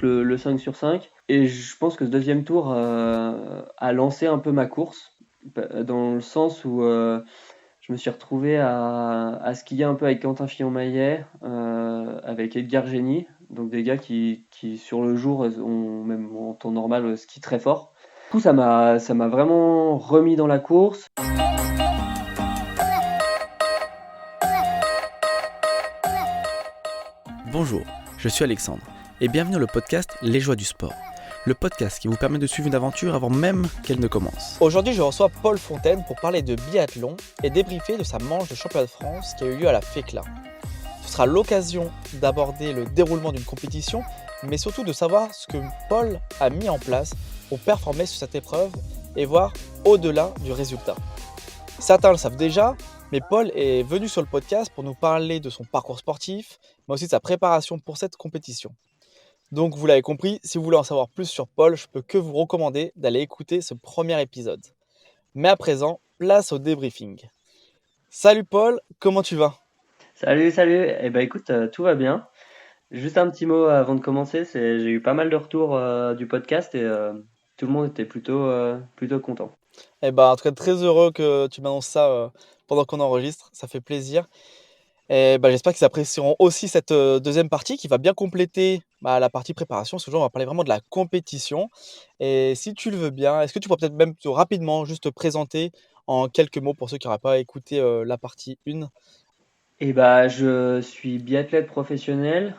donc le 5 sur 5. Et je pense que ce deuxième tour a lancé un peu ma course, dans le sens où je me suis retrouvé à skier un peu avec Quentin Fillon-Maillet, avec Edgar Génie, donc des gars qui sur le jour, ont, même en temps normal, skient très fort. Du coup, ça m'a vraiment remis dans la course. Bonjour, je suis Alexandre et bienvenue dans le podcast Les Joies du Sport. Le podcast qui vous permet de suivre une aventure avant même qu'elle ne commence. Aujourd'hui, je reçois Paul Fontaine pour parler de biathlon et débriefer de sa manche de championnat de France qui a eu lieu à la FECLA. Ce sera l'occasion d'aborder le déroulement d'une compétition, mais surtout de savoir ce que Paul a mis en place pour performer sur cette épreuve et voir au-delà du résultat. Certains le savent déjà, mais Paul est venu sur le podcast pour nous parler de son parcours sportif, mais aussi de sa préparation pour cette compétition. Donc vous l'avez compris, si vous voulez en savoir plus sur Paul, je peux que vous recommander d'aller écouter ce premier épisode. Mais à présent, place au débriefing. Salut Paul, comment tu vas? Salut, salut. Eh ben écoute, tout va bien. Juste un petit mot avant de commencer, j'ai eu pas mal de retours du podcast et tout le monde était plutôt content. Eh ben, en tout cas, très heureux que tu m'annonces ça pendant qu'on enregistre, ça fait plaisir. Et ben, j'espère qu'ils apprécieront aussi cette deuxième partie qui va bien compléter la partie préparation. Ce jour, on va parler vraiment de la compétition. Et si tu le veux bien, est-ce que tu pourrais peut-être même rapidement juste te présenter en quelques mots pour ceux qui n'auraient pas écouté la partie 1? Et bah, je suis biathlète professionnel.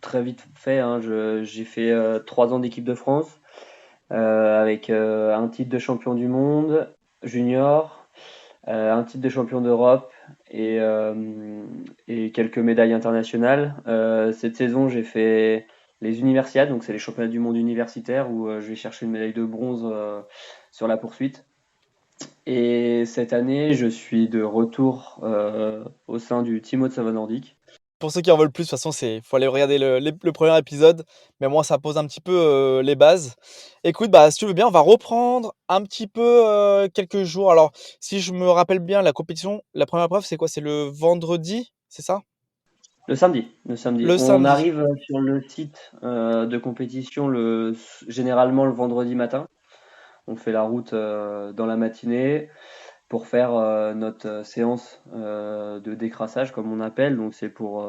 Très vite fait, hein, j'ai fait 3 ans d'équipe de France avec un titre de champion du monde junior, un titre de champion d'Europe et quelques médailles internationales. Cette saison, j'ai fait les Universiades, donc c'est les championnats du monde universitaires où je vais chercher une médaille de bronze sur la poursuite. Et cette année, je suis de retour au sein du Team Haute-Savoie Nordique. Pour ceux qui en veulent plus, de toute façon, faut aller regarder le premier épisode. Mais moi, ça pose un petit peu les bases. Écoute, si tu veux bien, on va reprendre un petit peu quelques jours. Alors, si je me rappelle bien, la compétition, la première épreuve, c'est quoi? C'est le vendredi, c'est ça? Le samedi, le samedi. Le On samedi. arrive sur le site de compétition généralement le vendredi matin. On fait la route dans la matinée pour faire notre séance de décrassage, comme on appelle. Donc c'est pour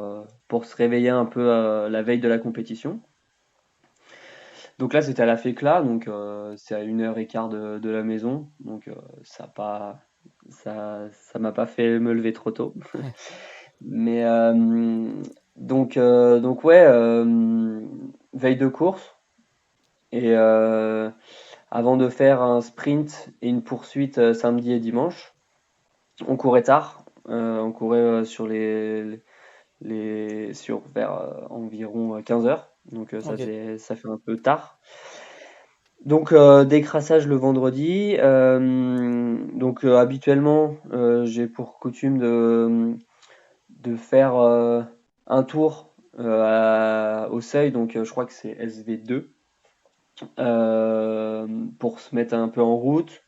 se réveiller un peu la veille de la compétition. Donc là, c'était à la FECLA, donc c'est à 1 heure et quart de la maison. Donc ça m'a pas fait me lever trop tôt. Mais donc ouais, veille de course. Et avant de faire un sprint et une poursuite samedi et dimanche, on courait tard. On courait sur vers environ 15 heures. Donc Ok. ça fait un peu tard. Donc décrassage le vendredi. Donc habituellement, j'ai pour coutume de faire un tour au seuil, donc je crois que c'est SV2, pour se mettre un peu en route.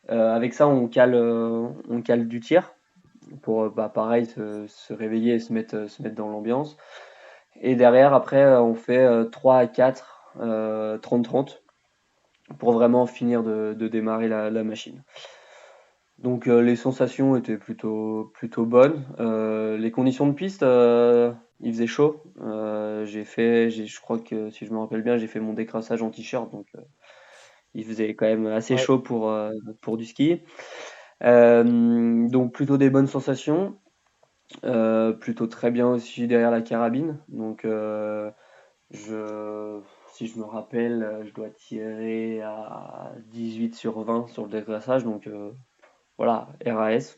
Avec ça, on cale du tir pour pareil se réveiller et se mettre dans l'ambiance. Et derrière, après, on fait 3 à 4 30-30 pour vraiment finir de démarrer la machine. Donc les sensations étaient plutôt bonnes. Les conditions de piste, il faisait chaud. Je crois que si je me rappelle bien, j'ai fait mon décrassage en t-shirt, donc il faisait quand même assez Ouais. chaud pour du ski. Donc plutôt des bonnes sensations. Plutôt très bien aussi derrière la carabine. Donc je, si je me rappelle, je dois tirer à 18 sur 20 sur le décrassage. Donc voilà, RAS.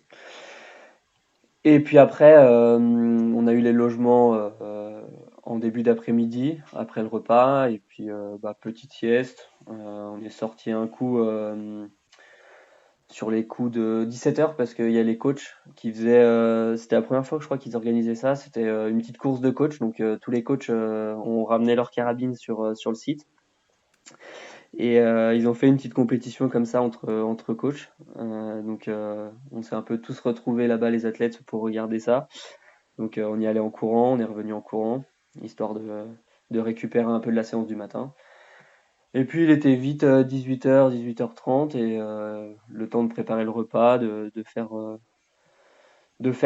Et puis après, on a eu les logements en début d'après-midi, après le repas, et puis petite sieste. On est sorti un coup sur les coups de 17 heures parce qu'il y a les coachs qui faisaient. C'était la première fois que je crois qu'ils organisaient ça. C'était une petite course de coach. Donc tous les coachs ont ramené leur carabine sur le site. Et ils ont fait une petite compétition comme ça entre coachs. Donc on s'est un peu tous retrouvés là-bas, les athlètes, pour regarder ça. Donc on y allait en courant, on est revenu en courant, histoire de récupérer un peu de la séance du matin. Et puis il était vite 18h, 18h30 et le temps de préparer le repas, de faire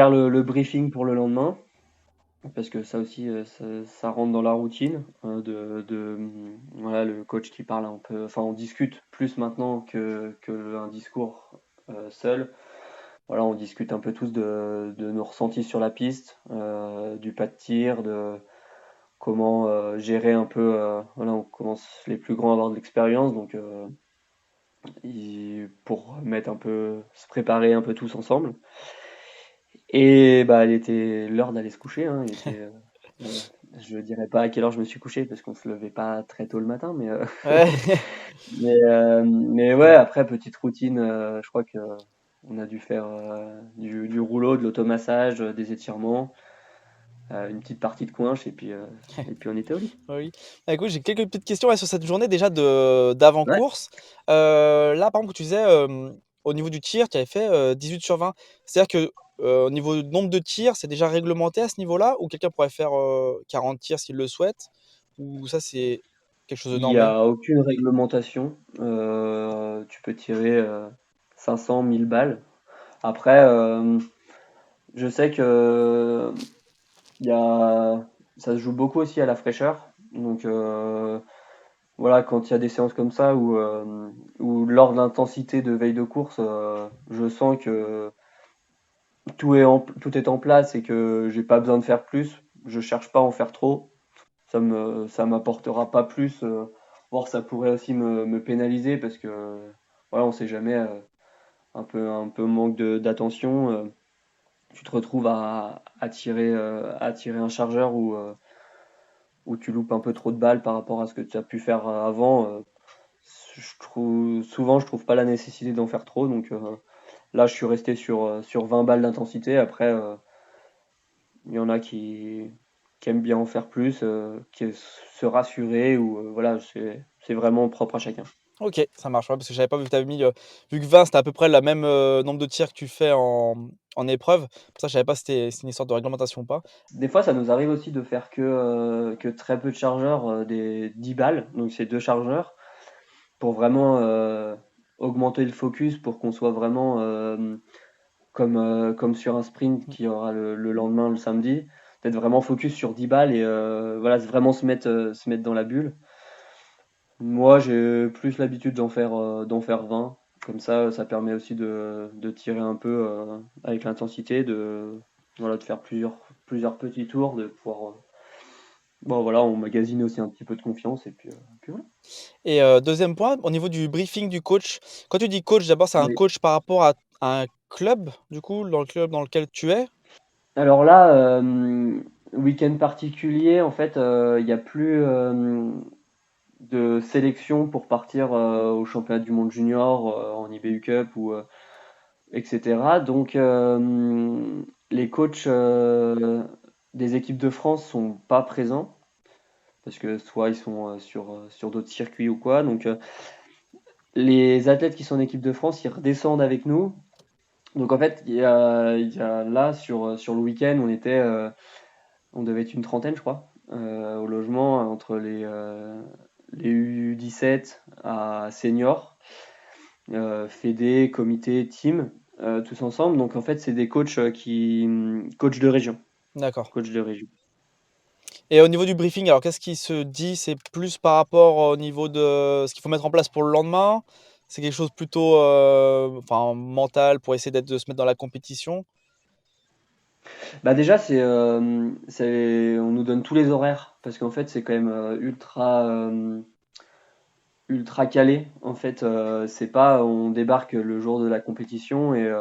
le briefing pour le lendemain. Parce que ça aussi, ça rentre dans la routine, voilà, le coach qui parle un peu, enfin on discute plus maintenant que un discours seul. Voilà, on discute un peu tous de nos ressentis sur la piste, du pas de tir, de comment gérer un peu. Voilà, on commence les plus grands à avoir de l'expérience, donc pour mettre un peu, se préparer un peu tous ensemble. Et bah, il était l'heure d'aller se coucher, hein. Bon, je dirais pas à quelle heure je me suis couché parce qu'on se levait pas très tôt le matin, Ouais. mais ouais, après petite routine, je crois que on a dû faire du rouleau, de l'automassage, des étirements, une petite partie de coinche et puis on était au lit. Oui. Bah, écoute, j'ai quelques petites questions, ouais, sur cette journée déjà Ouais. d'avant-course. Là, par exemple, tu disais, au niveau du tir, tu avais fait, 18/20. C'est-à-dire que, au niveau du nombre de tirs, c'est déjà réglementé à ce niveau-là? Ou quelqu'un pourrait faire, 40 tirs s'il le souhaite? Ou ça, c'est quelque chose de Il y normé? a aucune réglementation. Tu peux tirer 500, 1000 balles. Après, je sais que il y a, ça se joue beaucoup aussi à la fraîcheur. Donc voilà, quand il y a des séances comme ça où lors de l'intensité de veille de course, je sens que tout est en place et que j'ai pas besoin de faire plus. Je cherche pas à en faire trop. Ça m'apportera pas plus. Voire ça pourrait aussi me pénaliser parce que voilà, on sait jamais. Un peu manque d'attention. Tu te retrouves à tirer un chargeur où tu loupes un peu trop de balles par rapport à ce que tu as pu faire avant. Souvent, je trouve pas la nécessité d'en faire trop. Donc là, je suis resté sur 20 balles d'intensité. Après, il y en a qui aiment bien en faire plus, qui se rassurer ou voilà, c'est vraiment propre à chacun. OK, ça marche, ouais, parce que j'avais pas vu que tu avais mis, vu que 20, c'était à peu près la même, nombre de tirs que tu fais en épreuve. Pour ça, je savais pas si c'est une histoire de réglementation ou pas. Des fois, ça nous arrive aussi de faire que très peu de chargeurs, des 10 balles, donc c'est deux chargeurs, pour vraiment augmenter le focus, pour qu'on soit vraiment comme sur un sprint Mmh. qui aura le lendemain, le samedi, d'être vraiment focus sur 10 balles et voilà, vraiment se mettre dans la bulle. Moi, j'ai plus l'habitude d'en faire 20. Comme ça permet aussi de tirer un peu avec l'intensité, voilà, de faire plusieurs petits tours, de pouvoir. Bon, voilà, on magasine aussi un petit peu de confiance puis voilà. Et 2e point, au niveau du briefing du coach. Quand tu dis coach, d'abord, c'est un Oui. coach par rapport à un club, du coup, dans le club dans lequel tu es? Alors là, week-end particulier, en fait, il n'y a plus de sélection pour partir au championnat du monde junior, en IBU Cup etc. Donc, les coachs des équipes de France sont pas présents parce que soit ils sont sur d'autres circuits ou quoi. Donc, les athlètes qui sont en équipe de France, ils redescendent avec nous. Donc, en fait, il y a là, sur le week-end, on devait être une trentaine, je crois, au logement, entre les U17 à senior, fédé, comité, team, tous ensemble. Donc en fait, c'est des coachs coachs de région, D'accord. coachs de région. Et au niveau du briefing, alors qu'est-ce qui se dit? C'est plus par rapport au niveau de ce qu'il faut mettre en place pour le lendemain? C'est quelque chose plutôt, enfin mental pour essayer de se mettre dans la compétition? Bah déjà, on nous donne tous les horaires parce qu'en fait, c'est quand même ultra calé. En fait, c'est pas on débarque le jour de la compétition et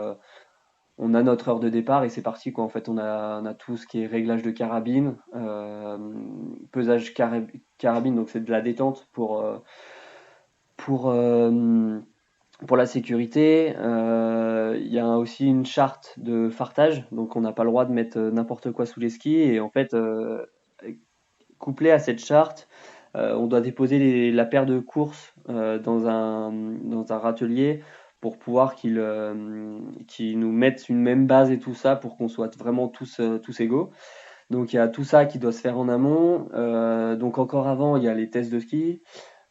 on a notre heure de départ et c'est parti quoi. En fait, on a tout ce qui est réglage de carabine, pesage carabine, donc c'est de la détente pour, euh, pour la sécurité. Il y a aussi une charte de fartage, donc on n'a pas le droit de mettre n'importe quoi sous les skis. Et en fait, couplé à cette charte, on doit déposer la paire de courses dans un râtelier pour pouvoir qu'ils nous mettent une même base et tout ça pour qu'on soit vraiment tous égaux. Donc il y a tout ça qui doit se faire en amont. Donc encore avant, il y a les tests de ski.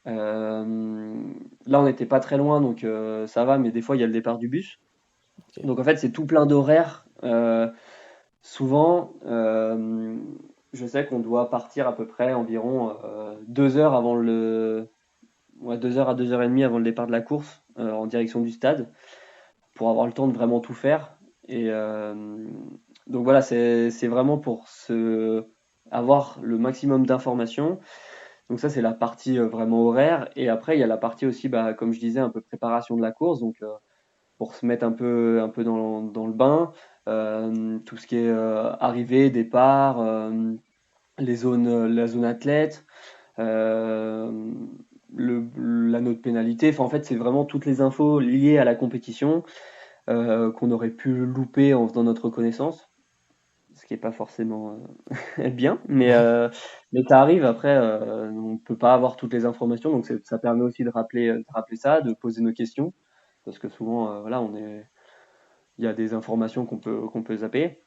Là, on n'était pas très loin, donc ça va, mais des fois, il y a le départ du bus. Ok. Donc en fait, c'est tout plein d'horaires. Souvent, je sais qu'on doit partir à peu près environ 2 heures avant ouais, 2 heures à 2 heures et demie avant le départ de la course en direction du stade pour avoir le temps de vraiment tout faire. Et donc voilà, c'est vraiment pour avoir le maximum d'informations. Donc ça, c'est la partie vraiment horaire. Et après, il y a la partie aussi, bah, comme je disais, un peu préparation de la course. Donc pour se mettre un peu dans le bain, tout ce qui est arrivée, départ, la zone athlète, euh, l'anneau de pénalité. Enfin, en fait, c'est vraiment toutes les infos liées à la compétition qu'on aurait pu louper en faisant notre connaissance, ce qui est pas forcément bien, Ouais. mais ça arrive. Après, on peut pas avoir toutes les informations, donc ça permet aussi de rappeler ça, de poser nos questions, parce que souvent, voilà, il y a des informations qu'on peut zapper.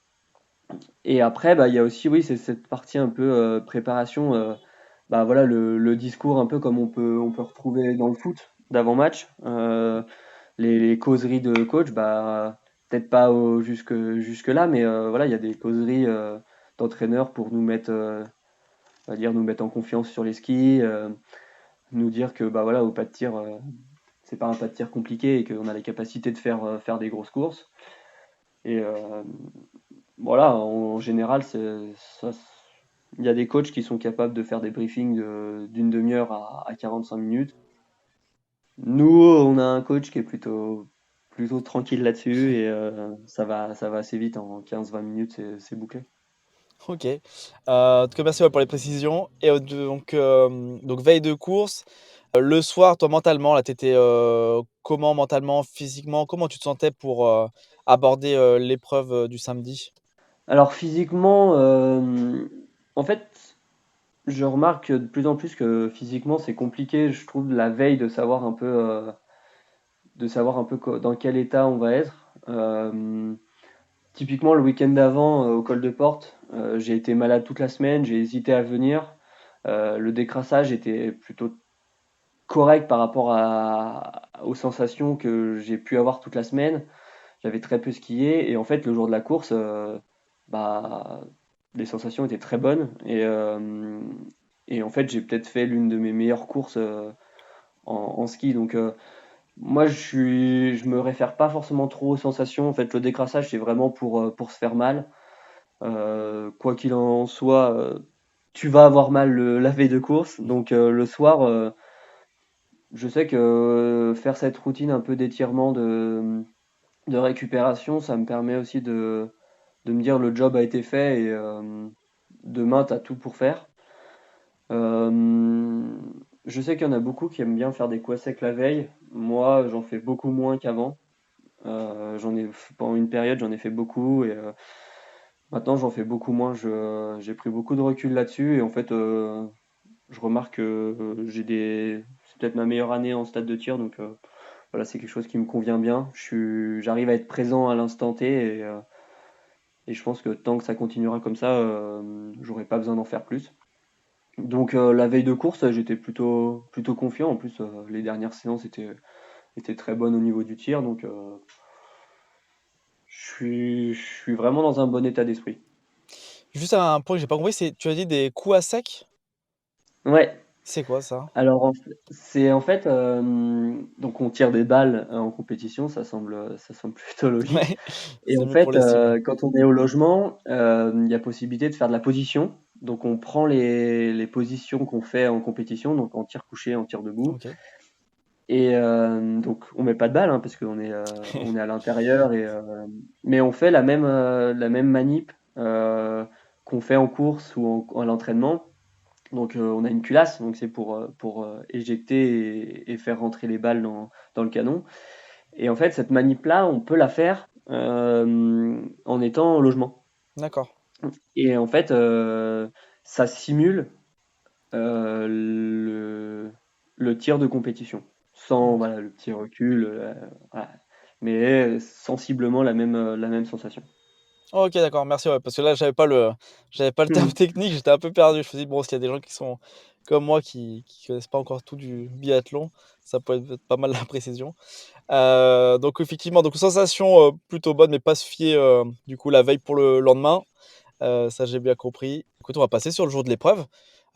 Et après, bah, il y a aussi, oui, c'est cette partie un peu préparation, bah, voilà, le discours un peu comme on peut retrouver dans le foot d'avant-match. Les causeries de coach, bah, peut-être pas jusque-là, mais voilà, il y a des causeries d'entraîneurs pour on va dire, nous mettre en confiance sur les skis, nous dire que bah, voilà, au pas de tir, c'est pas un pas de tir compliqué et qu'on a les capacités de faire des grosses courses. Et voilà, en général, il y a des coachs qui sont capables de faire des briefings d'une demi-heure à 45 minutes. Nous, on a un coach qui est plutôt tranquille là-dessus et ça va assez vite. En 15-20 minutes, c'est bouclé. Ok. En tout cas, merci ouais, pour les précisions. Et donc veille de course, le soir, toi mentalement, là, t'étais comment mentalement, physiquement, comment tu te sentais pour aborder l'épreuve du samedi? Alors physiquement, en fait, je remarque de plus en plus que physiquement, c'est compliqué, je trouve, la veille de savoir un peu dans quel état on va être. Typiquement, le week-end d'avant, au col de Porte, j'ai été malade toute la semaine, j'ai hésité à venir. Le décrassage était plutôt correct par rapport aux sensations que j'ai pu avoir toute la semaine. J'avais très peu skié et en fait, le jour de la course, bah, les sensations étaient très bonnes et en fait, j'ai peut-être fait l'une de mes meilleures courses en ski. Donc, moi, je me réfère pas forcément trop aux sensations. En fait, le décrassage, c'est vraiment pour se faire mal. Quoi qu'il en soit, tu vas avoir mal la veille de course. Donc, le soir, je sais que faire cette routine un peu d'étirement, de récupération, ça me permet aussi de me dire le job a été fait et demain, tu as tout pour faire. Euh, je sais qu'il y en a beaucoup qui aiment bien faire des coups à sec la veille. Moi, j'en fais beaucoup moins qu'avant. Pendant une période, j'en ai fait beaucoup et maintenant, j'en fais beaucoup moins. J'ai pris beaucoup de recul là-dessus et en fait, je remarque que c'est peut-être ma meilleure année en stade de tir, donc voilà, c'est quelque chose qui me convient bien. J'arrive à être présent à l'instant T et je pense que tant que ça continuera comme ça, j'aurai pas besoin d'en faire plus. Donc la veille de course, j'étais plutôt confiant. En plus, les dernières séances étaient très bonnes au niveau du tir, donc je suis vraiment dans un bon état d'esprit. Juste un point que j'ai pas compris, c'est tu as dit des coups à sec? Ouais, C'est quoi ça? alors c'est en fait, donc on tire des balles en compétition, ça semble plutôt logique. Ouais, Et c'est en mieux pour fait, l'estime. quand on est au logement, il y a possibilité de faire de la position. Donc on prend les positions qu'on fait en compétition, donc en tir couché, en tir debout. Ok. Et donc on met pas de balle, hein, parce qu'on est à l'intérieur, mais on fait la même manip qu'on fait en course ou à l'entraînement. Donc on a une culasse, donc c'est pour éjecter et faire rentrer les balles dans le canon. Et en fait, cette manip-là, on peut la faire en étant au logement. D'accord. Et en fait, ça simule le tir de compétition, sans Ok. voilà, le petit recul, voilà. Mais sensiblement la même sensation. Oh, OK, d'accord, merci, ouais, parce que là, j'avais pas le terme Mmh. technique, j'étais un peu perdu. Je me suis dit: «Bon, s'il y a des gens qui sont comme moi qui connaissent pas encore tout du biathlon, ça peut être pas mal la précision». Donc effectivement, donc sensation, plutôt bonne, mais pas se fier, du coup, la veille pour le lendemain. Ça, j'ai bien compris. Écoute, on va passer sur le jour de l'épreuve.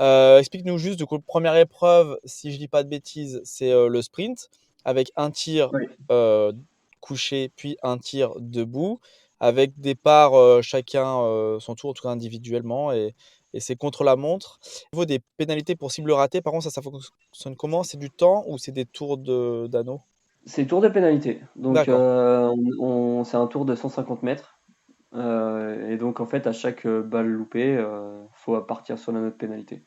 Explique-nous juste, du coup, première épreuve, si je dis pas de bêtises, c'est, le sprint avec un tir, Oui. heu, couché, puis un tir debout, avec départ, chacun, son tour, en tout cas individuellement et c'est contre la montre. Au niveau des pénalités pour cible ratée, par contre, ça fonctionne comment? C'est du temps ou c'est des tours d'anneau? C'est tour de pénalité. Donc, D'accord. c'est un tour de 150 mètres. Et donc, en fait, à chaque balle loupée, faut partir sur la note pénalité.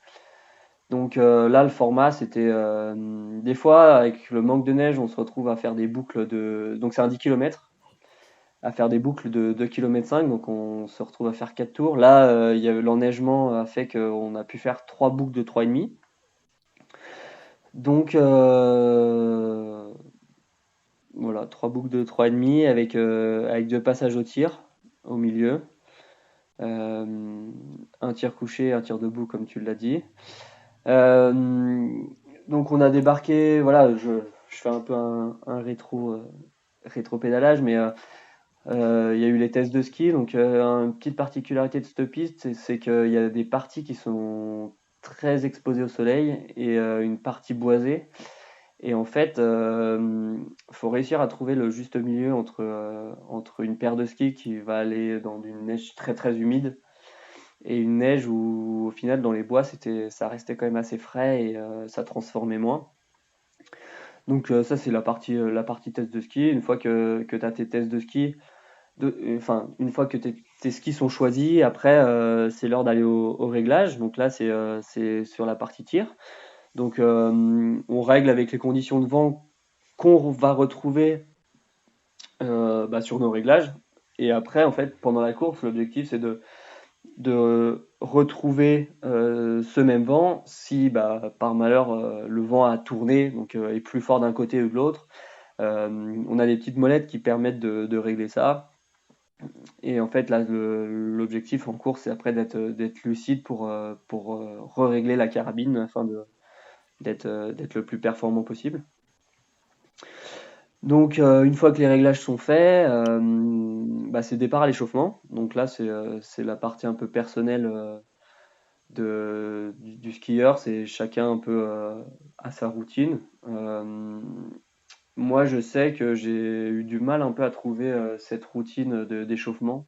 Donc là, le format, c'était des fois, avec le manque de neige, on se retrouve à faire des boucles de. Donc, c'est un 10 km, à faire des boucles de 2,5 km. Donc, on se retrouve à faire 4 tours. Là, l'enneigement a fait qu'on a pu faire 3 boucles de 3,5. Donc, voilà, 3 boucles de 3,5 avec 2 passages au tir au milieu. Un tir couché, un tir debout, comme tu l'as dit. Donc on a débarqué, voilà, je fais un peu un rétro-pédalage, mais il y a eu les tests de ski. Donc une petite particularité de cette piste, c'est qu'il y a des parties qui sont très exposées au soleil et une partie boisée. Et en fait, faut réussir à trouver le juste milieu entre une paire de skis qui va aller dans une neige très très humide et une neige où au final dans les bois ça restait quand même assez frais et ça transformait moins. Donc ça c'est la partie test de ski. Une fois que tu as tes tests de ski, enfin une fois que tes skis sont choisis, après c'est l'heure d'aller au réglage. Donc là c'est sur la partie tir. Donc on règle avec les conditions de vent qu'on va retrouver sur nos réglages. Et après en fait pendant la course l'objectif c'est de retrouver ce même vent si par malheur le vent a tourné, donc est plus fort d'un côté ou de l'autre. On a des petites molettes qui permettent de régler ça. Et en fait, là, l'objectif en course, c'est après d'être lucide pour re-régler la carabine afin d'être le plus performant possible. Donc, une fois que les réglages sont faits, c'est départ à l'échauffement. Donc là, c'est la partie un peu personnelle du skieur, c'est chacun un peu à sa routine. Moi, je sais que j'ai eu du mal un peu à trouver cette routine d'échauffement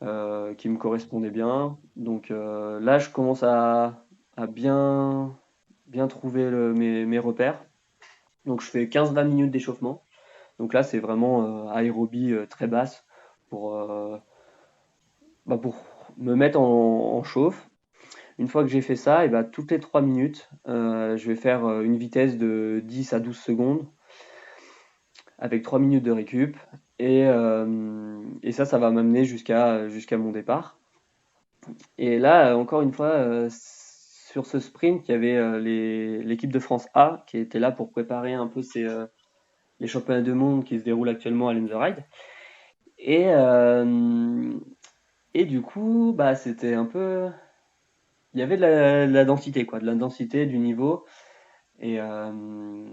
qui me correspondait bien. Donc là, je commence à bien trouver mes repères. Donc je fais 15-20 minutes d'échauffement. Donc là, c'est vraiment aérobie très basse pour, pour me mettre en chauffe. Une fois que j'ai fait ça, et toutes les 3 minutes, je vais faire une vitesse de 10 à 12 secondes avec 3 minutes de récup. Et ça va m'amener jusqu'à mon départ. Et là, encore une fois, sur ce sprint, il y avait l'équipe de France A qui était là pour préparer un peu les championnats du monde qui se déroulent actuellement à Lenzerheide. Et, euh, et du coup, c'était un peu. Il y avait de la densité, quoi, de la densité, du niveau. Et, euh,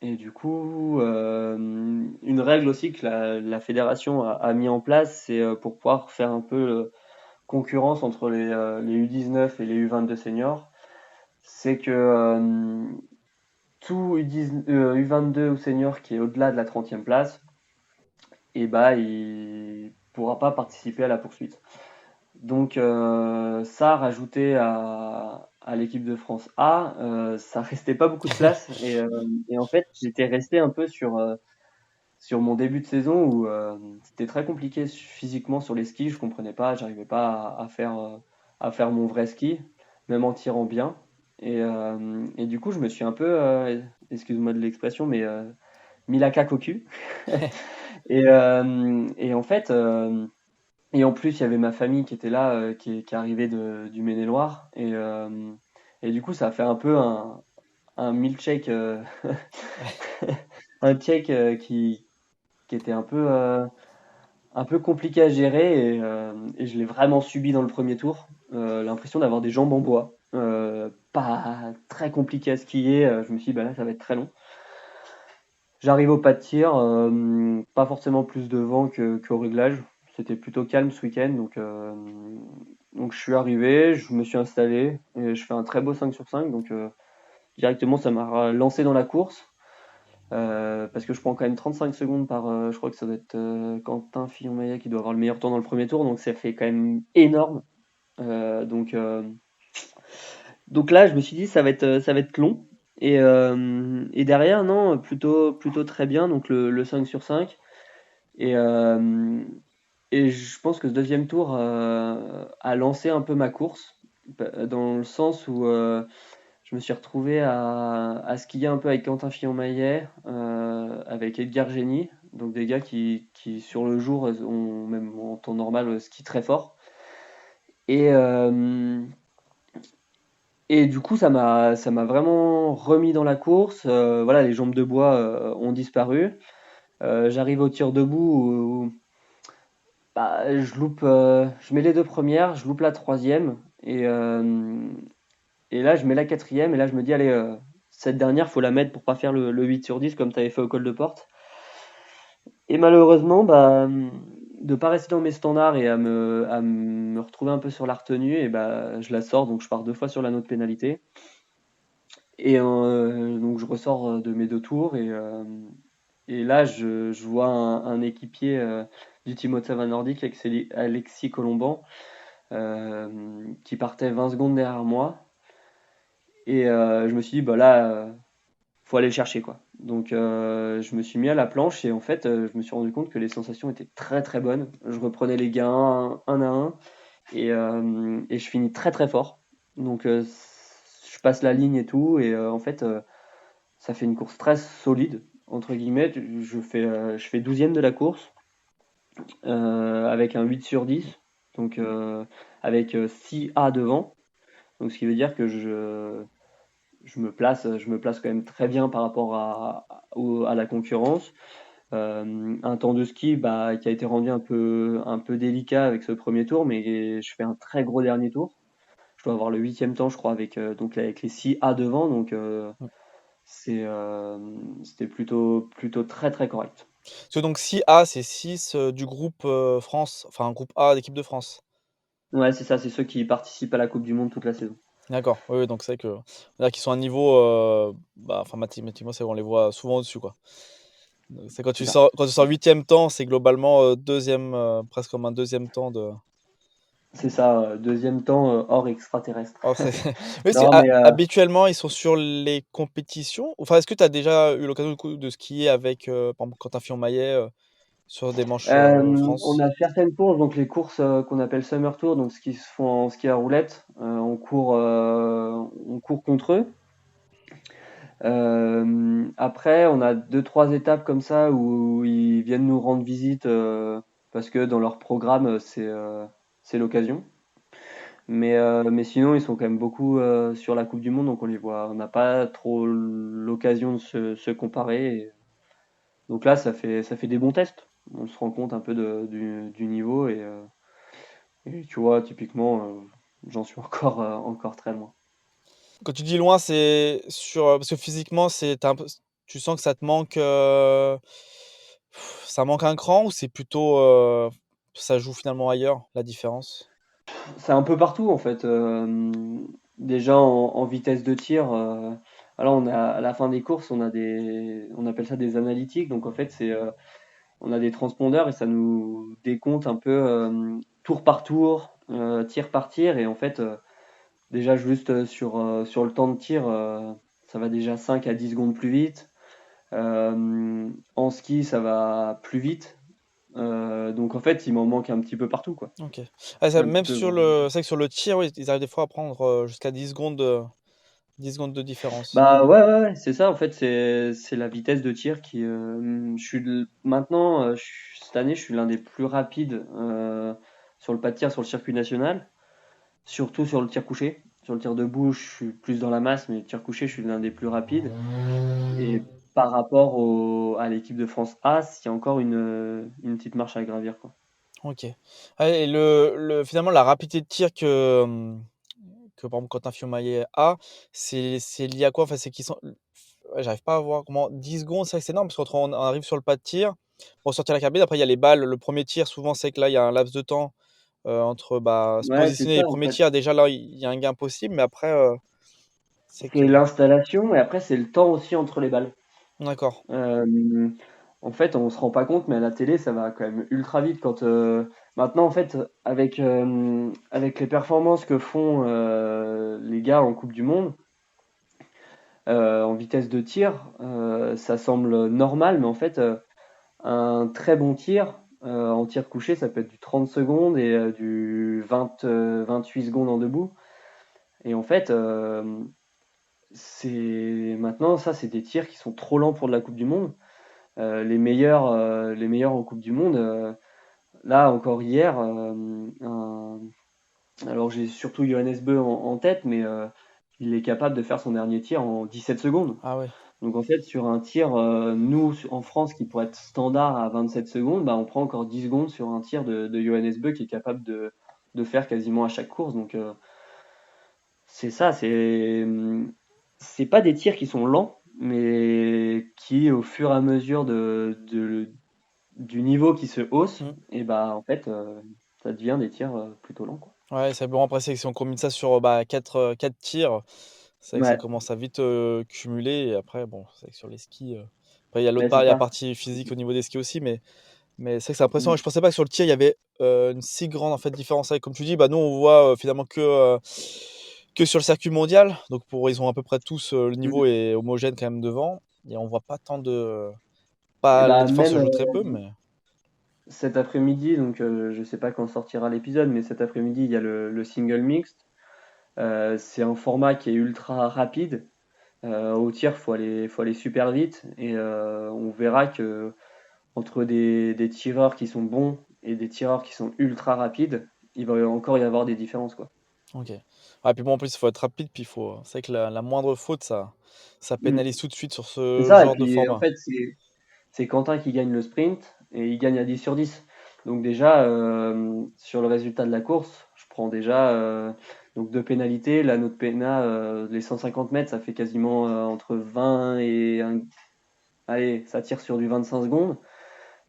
et du coup, une règle aussi que la fédération a mis en place, c'est pour pouvoir faire un peu concurrence entre les U19 et les U22 seniors. C'est que tout U22 ou senior qui est au-delà de la 30e place, il pourra pas participer à la poursuite. Donc ça, rajouté à l'équipe de France A, ça restait pas beaucoup de place. Et en fait, j'étais resté un peu sur mon début de saison où c'était très compliqué physiquement sur les skis. Je comprenais pas, j'arrivais pas à faire mon vrai ski, même en tirant bien. Et du coup, je me suis un peu, excuse-moi de l'expression, mais mis la caque au cul. Et en fait, et en plus, il y avait ma famille qui était là, qui arrivait du Maine-et-Loire. Et du coup, ça a fait un peu un milkshake, un shake qui était un peu un peu compliqué à gérer et je l'ai vraiment subi dans le premier tour. L'impression d'avoir des jambes en bois. Pas très compliqué à skier. Je me suis dit, bah là, ça va être très long. J'arrive au pas de tir, pas forcément plus de vent qu'au réglage. C'était plutôt calme ce week-end, donc je suis arrivé, je me suis installé et je fais un très beau 5 sur 5. Donc directement, ça m'a lancé dans la course. Parce que je prends quand même 35 secondes je crois que ça doit être Quentin Fillon-Maillet qui doit avoir le meilleur temps dans le premier tour, donc ça fait quand même énorme. Euh, donc, euh, donc là, je me suis dit ça va être long. Et derrière, non, plutôt très bien, donc le 5 sur 5. Et, euh, et je pense que ce deuxième tour a lancé un peu ma course, dans le sens où je me suis retrouvé à skier un peu avec Quentin Fillon-Maillet, avec Edgar Génie, donc des gars qui sur le jour, ont, même en temps normal, skient très fort. Et, euh, et du coup, ça m'a vraiment remis dans la course. Voilà, les jambes de bois ont disparu. J'arrive au tir debout où bah, je mets les deux premières, je loupe la troisième. Et là, je mets la quatrième. Et là, je me dis, allez, cette dernière, faut la mettre pour pas faire le 8 sur 10 comme tu avais fait au col de porte. Et malheureusement, bah, de pas rester dans mes standards et à me retrouver un peu sur la retenue, et bah, je la sors. Donc, je pars deux fois sur l'anneau de pénalité. Et donc, je ressors de mes deux tours. Et là, je vois un équipier du Team Ottawa Nordique, Alexis Colomban, qui partait 20 secondes derrière moi. Et je me suis dit, bah là, faut aller le chercher, quoi. Donc, je me suis mis à la planche et en fait, je me suis rendu compte que les sensations étaient très très bonnes. Je reprenais les gains un à un et je finis très très fort. Donc, je passe la ligne et tout et en fait, ça fait une course très solide, entre guillemets. Je fais 12e de la course avec un 8 sur 10, donc avec 6 A devant. Donc, ce qui veut dire que je me place quand même très bien par rapport à la concurrence. Un temps de ski bah, qui a été rendu un peu délicat avec ce premier tour, mais je fais un très gros dernier tour. Je dois avoir le huitième temps, je crois, avec les 6 A devant, donc c'était plutôt très très correct. Parce que donc 6A, c'est 6 du groupe France, enfin un groupe A d'équipe de France. Ouais, c'est ça, c'est ceux qui participent à la Coupe du Monde toute la saison. D'accord, oui, oui, donc c'est vrai que là qui sont à un niveau, bah, enfin mathématiquement, c'est on les voit souvent au-dessus, quoi. Donc c'est C'est ça. quand tu sors huitième temps, c'est globalement deuxième, presque comme un deuxième temps de. C'est ça, deuxième temps hors extraterrestre. Oh, oui, Non, mais habituellement, ils sont sur les compétitions. Enfin, est-ce que tu as déjà eu l'occasion du coup de skier avec, par exemple, Quentin Fillon-Maillet sur des manches On France? a certaines courses, donc les courses qu'on appelle Summer Tour, donc ce qui se font en ski à roulette, on court contre eux. Après, on a deux, trois étapes comme ça où ils viennent nous rendre visite parce que dans leur programme, c'est l'occasion. Mais sinon, ils sont quand même beaucoup sur la Coupe du Monde, donc on les voit. On n'a pas trop l'occasion de se comparer. Donc là, ça fait des bons tests. On se rend compte un peu du niveau et tu vois, typiquement, j'en suis encore très loin. Quand tu dis loin, c'est sur, parce que physiquement, tu un peu tu sens que ça te manque, ça manque un cran ou c'est plutôt, ça joue finalement ailleurs, la différence? C'est un peu partout en fait. Déjà en vitesse de tir, alors à la fin des courses, on appelle ça des analytiques. Donc en fait, on a des transpondeurs et ça nous décompte un peu tour par tour, tir par tir. Et en fait, déjà juste sur le temps de tir, ça va déjà 5 à 10 secondes plus vite. En ski, ça va plus vite. Donc en fait, il m'en manque un petit peu partout, quoi. OK. Ah ça Un petit même peu. sur le c'est vrai que sur le tir, oui, ils arrivent des fois à prendre, jusqu'à 10 secondes de différence. Bah ouais, ouais, ouais, c'est ça. En fait, c'est la vitesse de tir qui. Je suis maintenant, cette année, je suis l'un des plus rapides sur le pas de tir sur le circuit national, surtout sur le tir couché. Sur le tir debout, je suis plus dans la masse, mais le tir couché, je suis l'un des plus rapides. Et par rapport à l'équipe de France A, il y a encore une petite marche à gravir, quoi. OK. Ouais, et finalement, la rapidité de tir que par exemple Quentin Fillon-Maillet a, c'est lié à quoi? Enfin, c'est qu'ils sont ouais, j'arrive pas à voir comment 10 secondes, c'est vrai que c'est énorme parce qu'on arrive sur le pas de tir, pour sortir la carabine, après il y a les balles. Le premier tir, souvent, c'est que là, il y a un laps de temps, entre, se Ouais, c'est positionner et ça le en premier fait. tir. Déjà là, il y a un gain possible, mais après, c'est C'est que l'installation et après c'est le temps aussi entre les balles. d'accord. Hem, En fait, on se rend pas compte, mais à la télé, ça va quand même ultra vite quand, maintenant en fait, avec les performances que font, les gars en coupe du monde, en vitesse de tir, ça semble normal, mais en fait, un très bon tir, en tir couché, ça peut être du 30 secondes et du 28 secondes en debout et en fait, c'est maintenant ça, c'est des tirs qui sont trop lents pour de la coupe du monde. Les meilleurs en coupe du monde, là encore hier, alors j'ai surtout Johannes Beu en tête, mais il est capable de faire son dernier tir en 17 secondes. Ah ouais. Donc en fait, sur un tir, nous, en France, qui pourrait être standard à 27 secondes, bah, on prend encore 10 secondes sur un tir de Johannes Beu qui est capable de faire quasiment à chaque course. Donc c'est ça, c'est pas des tirs qui sont lents, mais qui, au fur et à mesure du niveau qui se hausse, Mmh. et bah en fait, ça devient des tirs plutôt lents, quoi. Ouais, c'est bon. Après, c'est que si on combine ça sur, 4 tirs, c'est vrai que ça Ouais, commence à vite, cumuler. Et après, bon, c'est vrai que sur les skis, après il y a ouais, c'est la ça. partie physique au niveau des skis aussi, mais c'est vrai que c'est impressionnant. Je pensais pas que sur le tir, il y avait, une si grande, en fait, différence. C'est vrai, comme tu dis, nous, on voit, finalement que sur le circuit mondial. Donc ils ont à peu près tous, le Mm. niveau est homogène quand même devant, et on voit pas tant de Et pas la bah différence se même joue très peu, mais cet après-midi, donc je sais pas quand sortira l'épisode, mais cet après-midi, il y a le single mixte. C'est un format qui est ultra rapide. Au tir, faut aller super vite et on verra que entre des tireurs qui sont bons et des tireurs qui sont ultra rapides, il va encore y avoir des différences, quoi. OK. Ah, puis bon, en plus, il faut être rapide, puis il faut c'est vrai que la moindre faute, ça Mm. pénalise tout de suite sur C'est ce ça, et genre de puis en format. fait, c'est Quentin qui gagne le sprint et il gagne à 10 sur 10. Donc déjà, sur le résultat de la course, je prends déjà donc deux pénalités. Là, notre péna, les 150 mètres, ça fait quasiment entre 20 et allez, ça tire sur du 25 secondes.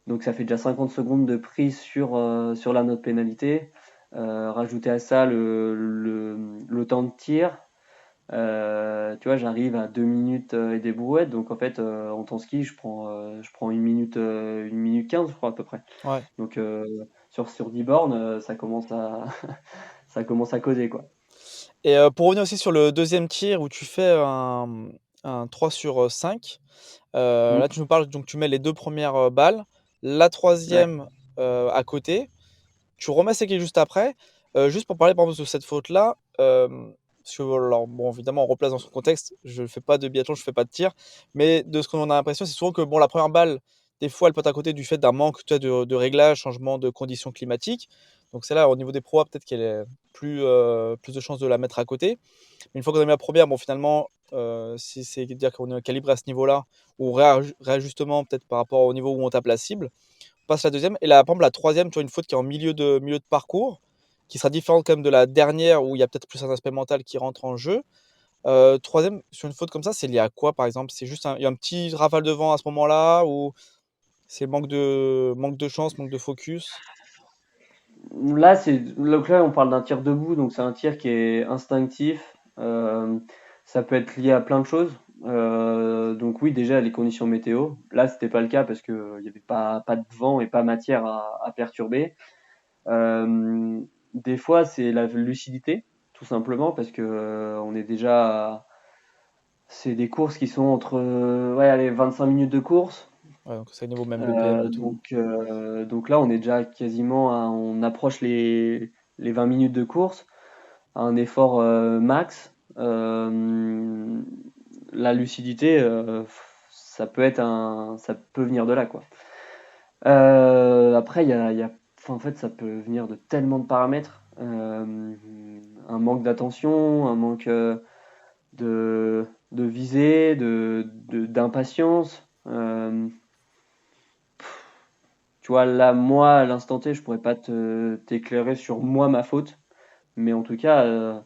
Donc ça fait déjà 50 secondes de prise sur la note pénalité. Rajouter à ça le temps de tir. Tu vois, j'arrive à 2 minutes et des brouettes. Donc en fait, en temps ski, je prends 1 minute 15, je crois, à peu près. Ouais. Donc sur 10 bornes, ça commence à, ça commence à causer, quoi. Et pour revenir aussi sur le deuxième tir où tu fais un 3 sur 5, là, Mm. tu nous parles, donc tu mets les 2 premières balles, la Ouais. troisième à côté, tu remets celle qui est juste après. Juste pour parler, par exemple, de cette faute-là, parce que alors bon, évidemment, on replace dans son contexte, je ne fais pas de biathlon, je ne fais pas de tir, mais de ce qu'on a l'impression, c'est souvent que bon, la première balle, des fois, elle peut être à côté du fait d'un manque, tu vois, de réglage, changement de conditions climatiques. Donc c'est là, au niveau des pros, peut-être qu'elle est plus de chances de la mettre à côté. Mais une fois qu'on a mis la première, bon, finalement, si c'est dire qu'on est calibré à ce niveau-là, ou réajustement peut-être par rapport au niveau où on tape la cible, on passe la deuxième. Et là, par exemple, la troisième, tu vois, une faute qui est en milieu de parcours, qui sera différente quand même de la dernière, où il y a peut-être plus un aspect mental qui rentre en jeu. Troisième, sur une faute comme ça, c'est lié à quoi, par exemple? C'est juste il y a un petit rafale de vent à ce moment-là, ou c'est manque de chance, manque de focus? Donc là, on parle d'un tir debout, donc c'est un tir qui est instinctif. Ça peut être lié à plein de choses. Donc oui, déjà les conditions météo. Là, c'était pas le cas parce que il y avait pas de vent et pas matière à perturber. Euh, des fois, c'est la lucidité, tout simplement, parce que on est déjà, c'est des courses qui sont entre, ouais, allez, 25 minutes de course. Ouais, donc c'est niveau même BPM et tout. Donc là, on est déjà on approche les 20 minutes de course, à un effort max. La lucidité, ça peut venir de là, quoi. Après, enfin, en fait, ça peut venir de tellement de paramètres. Un manque d'attention, un manque de visée, d'impatience. tu vois, là, moi, à l'instant T, je pourrais pas t'éclairer sur moi, ma faute, mais en tout cas,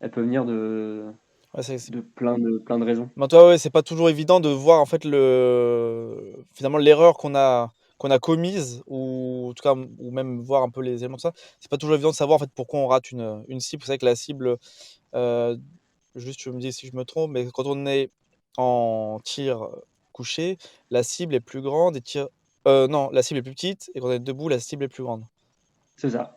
elle peut venir Ouais, de plein de raisons. mais toi, ouais, c'est pas toujours évident de voir en fait finalement l'erreur qu'on a commise, ou en tout cas, ou même voir un peu les éléments de ça. C'est pas toujours évident de savoir en fait pourquoi on rate une cible. C'est vrai que la cible, euh, juste tu me dis si je me trompe, mais quand on est en tir couché, la cible est plus grande non, la cible est plus petite, et quand on est debout, la cible est plus grande. C'est ça.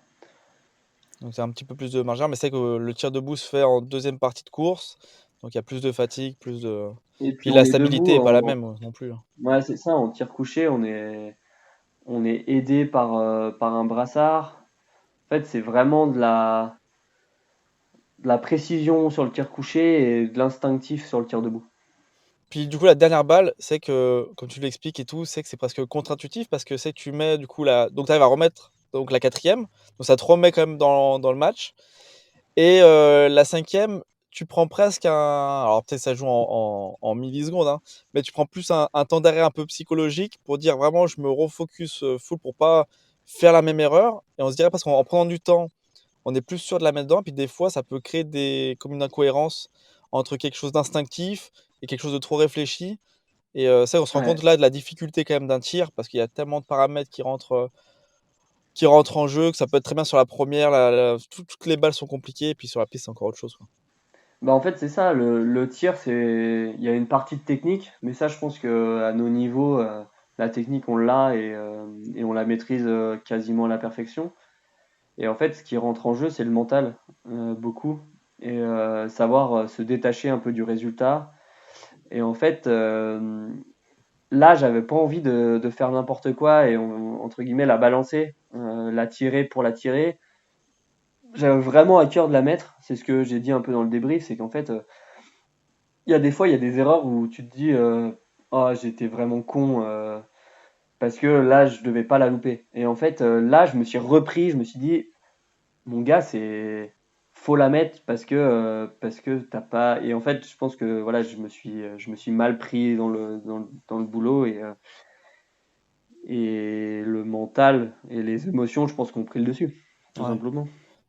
Donc c'est un petit peu plus de marge d'erreur, mais c'est que le tir debout se fait en deuxième partie de course, donc il y a plus de fatigue, plus de. Et puis Puis on la est stabilité debout, est pas la même non plus, hein. ouais, c'est ça, en tir couché, on est aidé par un brassard. En fait, c'est vraiment de la précision sur le tir couché et de l'instinctif sur le tir debout. Puis du coup, la dernière balle, c'est que, comme tu l'expliques et tout, c'est que c'est presque contre-intuitif, parce que c'est que tu mets du coup donc tu arrives à remettre donc la quatrième, donc ça te remet quand même dans le match. Et la cinquième, tu prends presque alors peut-être ça joue en millisecondes, hein, mais tu prends plus un temps d'arrêt un peu psychologique pour dire vraiment je me refocus full pour pas faire la même erreur. Et on se dirait parce qu'en prenant du temps, on est plus sûr de la mettre dedans. Puis des fois, ça peut créer comme une incohérence entre quelque chose d'instinctif et quelque chose de trop réfléchi. Et ça, on se rend Ouais. compte là de la difficulté quand même d'un tir, parce qu'il y a tellement de paramètres qui rentrent en jeu, que ça peut être très bien sur la première, toutes les balles sont compliquées, et puis sur la piste, c'est encore autre chose, quoi. Bah en fait, c'est ça, le tir, il y a une partie de technique, mais ça, je pense que à nos niveaux, la technique, on l'a et on la maîtrise quasiment à la perfection. Et en fait, ce qui rentre en jeu, c'est le mental, beaucoup, et savoir se détacher un peu du résultat. Et en fait, là, j'avais pas envie de faire n'importe quoi et entre guillemets la balancer, la tirer pour la tirer. J'avais vraiment à cœur de la mettre. C'est ce que j'ai dit un peu dans le débrief, c'est qu'en fait, il y a des fois, il y a des erreurs où tu te dis, oh, j'étais vraiment con, parce que là, je devais pas la louper. Et en fait, là, je me suis repris, je me suis dit, mon gars, c'est faut la mettre parce que t'as pas. Et en fait, je pense que voilà, je me suis mal pris dans le boulot et le mental et les émotions, je pense qu'on pris le dessus, tout Ouais. simplement.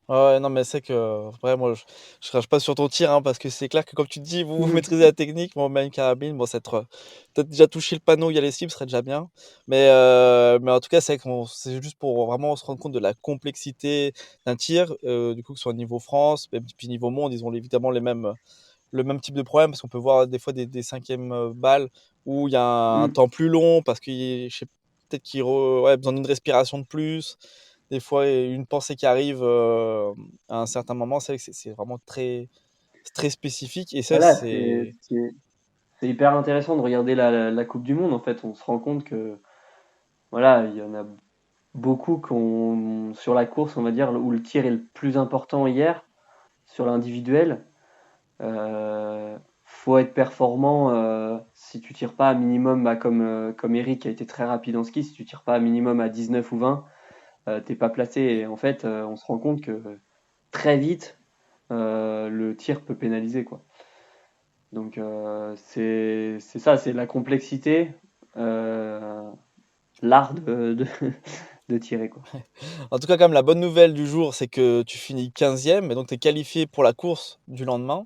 Ouais, ouais, non, mais c'est que, vrai, moi, je crache pas sur ton tir, hein, parce que c'est clair que, comme tu te dis, vous Mm. maîtrisez la technique, moi, même carabine, bon, peut-être déjà toucher le panneau, il y a les cibles, ce serait déjà bien. Mais en tout cas, c'est juste pour vraiment se rendre compte de la complexité d'un tir, du coup, que ce soit niveau France, et puis niveau monde, ils ont évidemment le même type de problème, parce qu'on peut voir des fois des cinquièmes balles où il y a un Mm. temps plus long, parce que je sais, peut-être qu'il ouais, besoin d'une respiration de plus. Des fois, une pensée qui arrive à un certain moment, c'est vrai que c'est vraiment très spécifique. Et ça, Voilà, c'est. c'est hyper intéressant de regarder la Coupe du Monde. En fait, on se rend compte que voilà, il y en a beaucoup sur la course, on va dire, où le tir est le plus important hier, sur l'individuel. Faut être performant si tu tires pas à minimum, bah, comme Eric qui a été très rapide en ski, si tu tires pas à minimum à 19 ou 20, t'es pas placé. Et en fait, on se rend compte que très vite, le tir peut pénaliser, quoi. Donc c'est ça, c'est la complexité, euh, l'art de tirer, quoi. En tout cas, quand même, la bonne nouvelle du jour, c'est que tu finis 15e, et donc tu es qualifié pour la course du lendemain.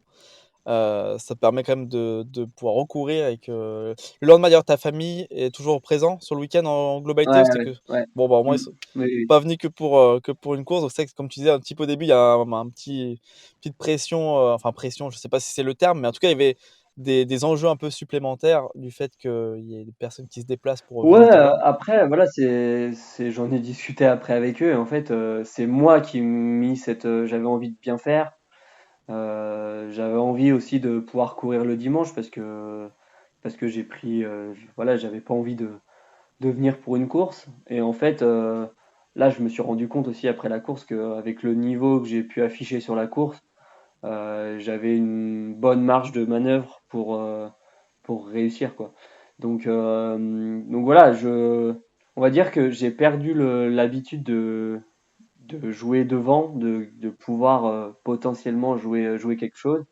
Ça te permet quand même de pouvoir recourir avec. Le lendemain, d'ailleurs, ta famille est toujours présent sur le week-end en globalité, Ouais, ou c'était ouais, que. ouais. Bon, bah, au moins, Mm. ils sont Oui, oui. pas venus que pour une course. Donc, c'est que, comme tu disais un petit peu au début, il y a petite pression, enfin, pression, je sais pas si c'est le terme, mais en tout cas, il y avait des enjeux un peu supplémentaires du fait qu'il y ait des personnes qui se déplacent pour Ouais, venir te voir. après, voilà, j'en ai discuté après avec eux. Et en fait, c'est moi qui mis j'avais envie de bien faire. J'avais envie aussi de pouvoir courir le dimanche parce que j'ai pris, voilà, j'avais pas envie de venir pour une course. Et en fait, là, je me suis rendu compte aussi après la course qu'avec le niveau que j'ai pu afficher sur la course, j'avais une bonne marge de manœuvre pour réussir, quoi. Donc voilà, on va dire que j'ai perdu l'habitude de jouer devant, de pouvoir potentiellement jouer quelque chose.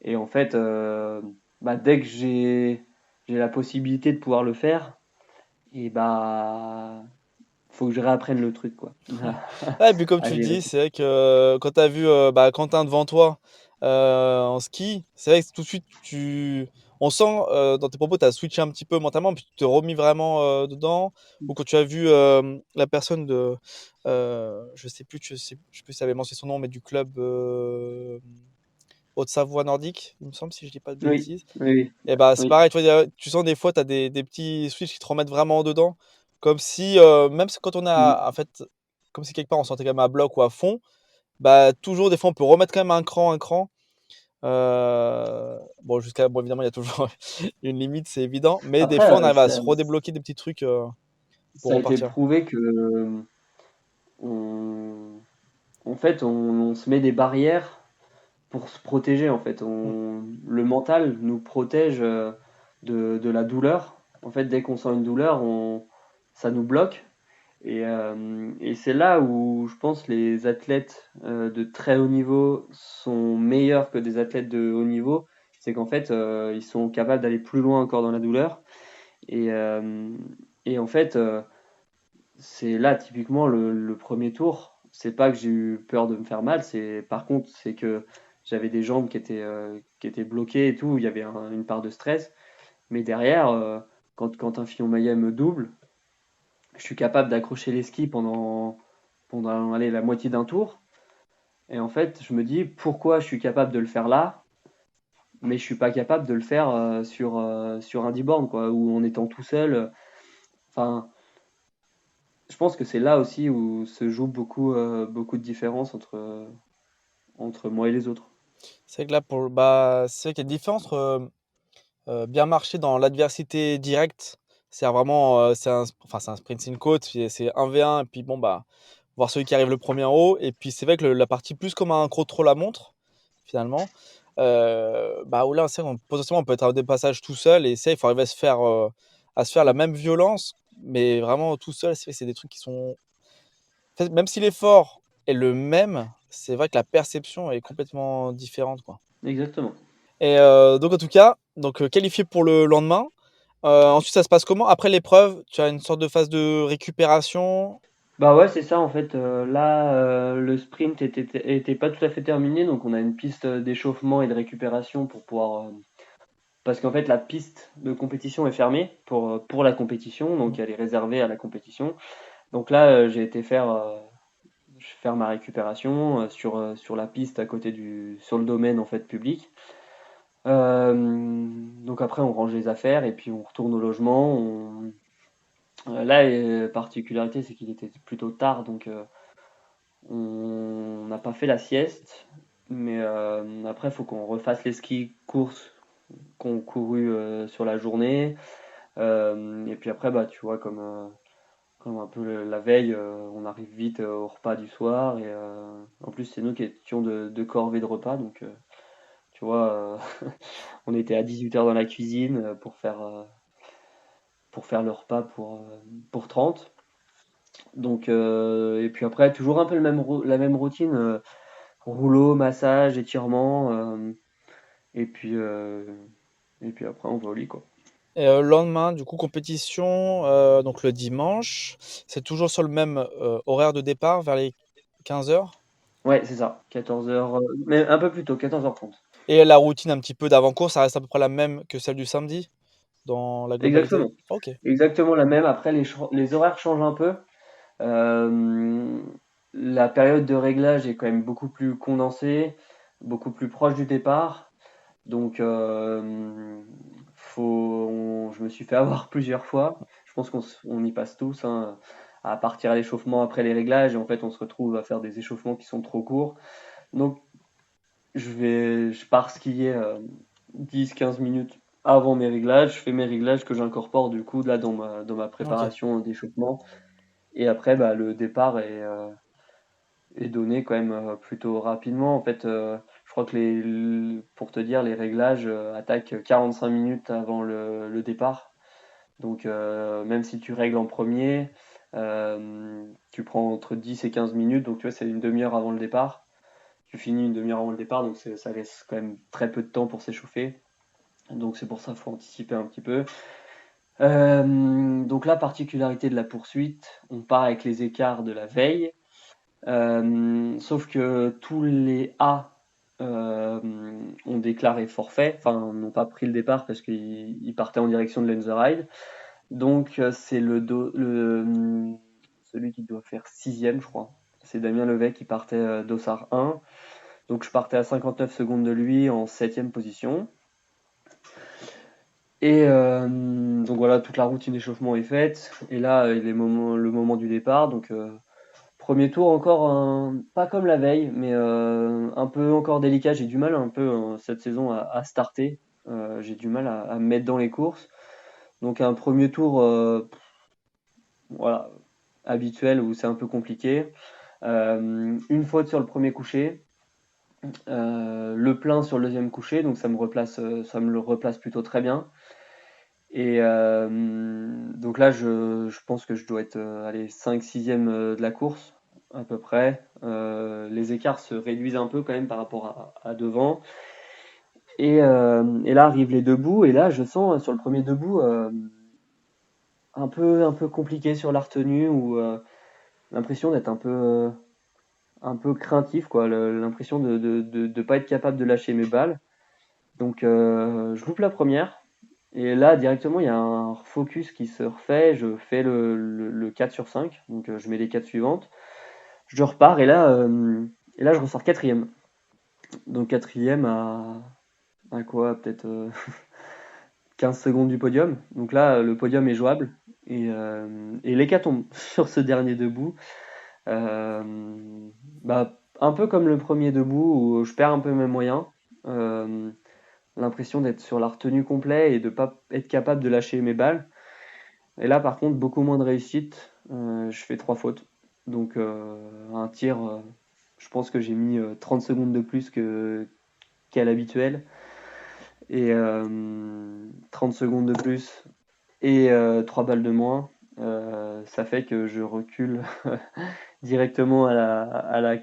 Et en fait, bah, dès que j'ai la possibilité de pouvoir le faire, et bah faut que je réapprenne le truc, quoi. Ouais, et puis comme À tu gérer dis, tout c'est vrai que quand tu as vu Quentin devant toi en ski, c'est vrai que tout de suite, on sent dans tes propos, tu as switché un petit peu mentalement, puis tu t'es remis vraiment dedans. Ou quand tu as vu la personne je sais plus si tu avais mentionné son nom, mais du club Haute-Savoie nordique, il me semble, si je dis pas de oui, bêtises. oui, Et bah, c'est oui, pareil, tu vois, tu sens des fois, tu as des petits switches qui te remettent vraiment dedans. Comme si, même si quand on mmh. a, en fait, comme si quelque part on sentait quand même à bloc ou à fond, bah, toujours, des fois, on peut remettre quand même un cran. Bon, bon, évidemment, il y a toujours une limite, c'est évident. Mais des Après, fois, on arrive à se redébloquer des petits trucs pour ça a été repartir. prouvé que, on en fait, on se met des barrières pour se protéger, en fait. Mm. Le mental nous protège, de la douleur. En fait, dès qu'on sent une douleur, ça nous bloque. Et c'est là où je pense les athlètes de très haut niveau sont meilleurs que des athlètes de haut niveau. C'est qu'en fait, ils sont capables d'aller plus loin encore dans la douleur. Et, euh, et en fait, c'est là typiquement le premier tour. C'est pas que j'ai eu peur de me faire mal, par contre c'est que j'avais des jambes qui étaient bloquées et tout. Il y avait une part de stress. Mais derrière, quand un Fillon-Maillet me double, je suis capable d'accrocher les skis pendant allez, la moitié d'un tour. Et en fait, je me dis pourquoi je suis capable de le faire là, mais je suis pas capable de le faire sur un 10 bornes, quoi, ou en étant tout seul. Enfin, je pense que c'est là aussi où se joue beaucoup de différence entre moi et les autres. C'est vrai que là, c'est vrai qu'il y a une différence entre bien marcher dans l'adversité directe. C'est vraiment, enfin, c'est un sprint sin coat, c'est 1v1, et puis bon, bah, voir celui qui arrive le premier en haut. Et puis c'est vrai que la partie plus comme un contrôle à montre, finalement, bah, où là, c'est vrai, potentiellement, on peut être à des passages tout seul, et ça, il faut arriver à se faire la même violence, mais vraiment tout seul. C'est vrai que c'est des trucs qui sont. En fait, même si l'effort est le même, c'est vrai que la perception est complètement différente, quoi. Exactement. Et donc, en tout cas, donc, qualifié pour le lendemain. Ensuite, ça se passe comment? Après l'épreuve, tu as une sorte de phase de récupération? Bah ouais, c'est ça en fait. Là, le sprint était pas tout à fait terminé, donc on a une piste d'échauffement et de récupération pour pouvoir. Parce qu'en fait, la piste de compétition est fermée pour la compétition, Mmh. donc elle est réservée à la compétition. Donc là, j'ai été faire ma récupération sur la piste à côté sur le domaine en fait public. Donc après, on range les affaires et puis on retourne au logement. Là, particularité, c'est qu'il était plutôt tard, donc on n'a pas fait la sieste. Mais après, il faut qu'on refasse les skis courses qu'on couru sur la journée. Et puis après, bah, tu vois, comme un peu la veille, on arrive vite au repas du soir. Et en plus, c'est nous qui étions de corvée de repas. Donc, tu vois, on était à 18 h dans la cuisine pour faire le repas pour 30. Donc, et puis après, toujours un peu la même routine, rouleau, massage, étirement. Et puis, euh, et puis après, on va au lit, quoi. Et le lendemain, du coup, compétition, donc le dimanche. C'est toujours sur le même horaire de départ, vers les 15 h. Ouais, c'est ça. 14 h, mais un peu plus tôt, 14 h 30. Et la routine un petit peu d'avant-course, ça reste à peu près la même que celle du samedi, dans la globalité? Exactement. Ok. Exactement la même. Après, les horaires changent un peu. Euh, la période de réglage est quand même beaucoup plus condensée, beaucoup plus proche du départ. Donc, je me suis fait avoir plusieurs fois. Je pense qu'on y passe tous, hein, à partir à l'échauffement après les réglages. Et en fait, on se retrouve à faire des échauffements qui sont trop courts. Donc, je pars skier 10-15 minutes avant mes réglages. Je fais mes réglages que j'incorpore du coup là dans ma Ok. préparation d'échauffement. Et après, bah, le départ est donné quand même plutôt rapidement. En fait, je crois que pour te dire, les réglages attaquent 45 minutes avant le départ. Donc, même si tu règles en premier, tu prends entre 10 et 15 minutes. Donc, tu vois, c'est une demi-heure avant le départ. Tu finis une demi-heure avant le départ, donc ça laisse quand même très peu de temps pour s'échauffer. Donc, c'est pour ça qu'il faut anticiper un petit peu. Donc la particularité de la poursuite, on part avec les écarts de la veille, sauf que tous les A ont déclaré forfait, enfin n'ont pas pris le départ parce qu'ils partaient en direction de l'Enzerheide. Donc c'est celui qui doit faire sixième, je crois. C'est Damien Levet qui partait d'Ossard 1. Donc je partais à 59 secondes de lui en septième position. Et donc voilà, toute la routine d'échauffement est faite. Et là, il est le moment du départ. Donc premier tour encore pas comme la veille, mais un peu encore délicat. J'ai du mal un peu cette saison à starter. J'ai du mal à me mettre dans les courses. Donc un premier tour, voilà, habituel où c'est un peu compliqué. Une faute sur le premier coucher. Le plein sur le deuxième coucher, donc ça me le replace plutôt très bien. Et donc là, je pense que je dois être allez, 5-6e de la course, à peu près. Les écarts se réduisent un peu quand même par rapport à devant. Et là arrivent les debout, et là, je sens sur le premier debout un peu compliqué sur la retenue, ou l'impression d'être un peu craintif, quoi. L'impression de pas être capable de lâcher mes balles. Donc je loupe la première. Et là, directement, il y a un focus qui se refait. Je fais le 4 sur 5. Donc, je mets les 4 suivantes. Je repars et là je ressors quatrième. Donc, quatrième à quoi? Peut-être 15 secondes du podium. Donc là, le podium est jouable. Et l'hécatombe sur ce dernier debout. Euh, un peu comme le premier debout où je perds un peu mes moyens. Euh, L'impression d'être sur la retenue complète et de pas être capable de lâcher mes balles. Et là, par contre, beaucoup moins de réussite. Je fais trois fautes. Donc, un tir, je pense que j'ai mis 30 secondes de plus qu'à l'habituel. Et 30 secondes de plus et 3 balles de moins. Ça fait que je recule directement à la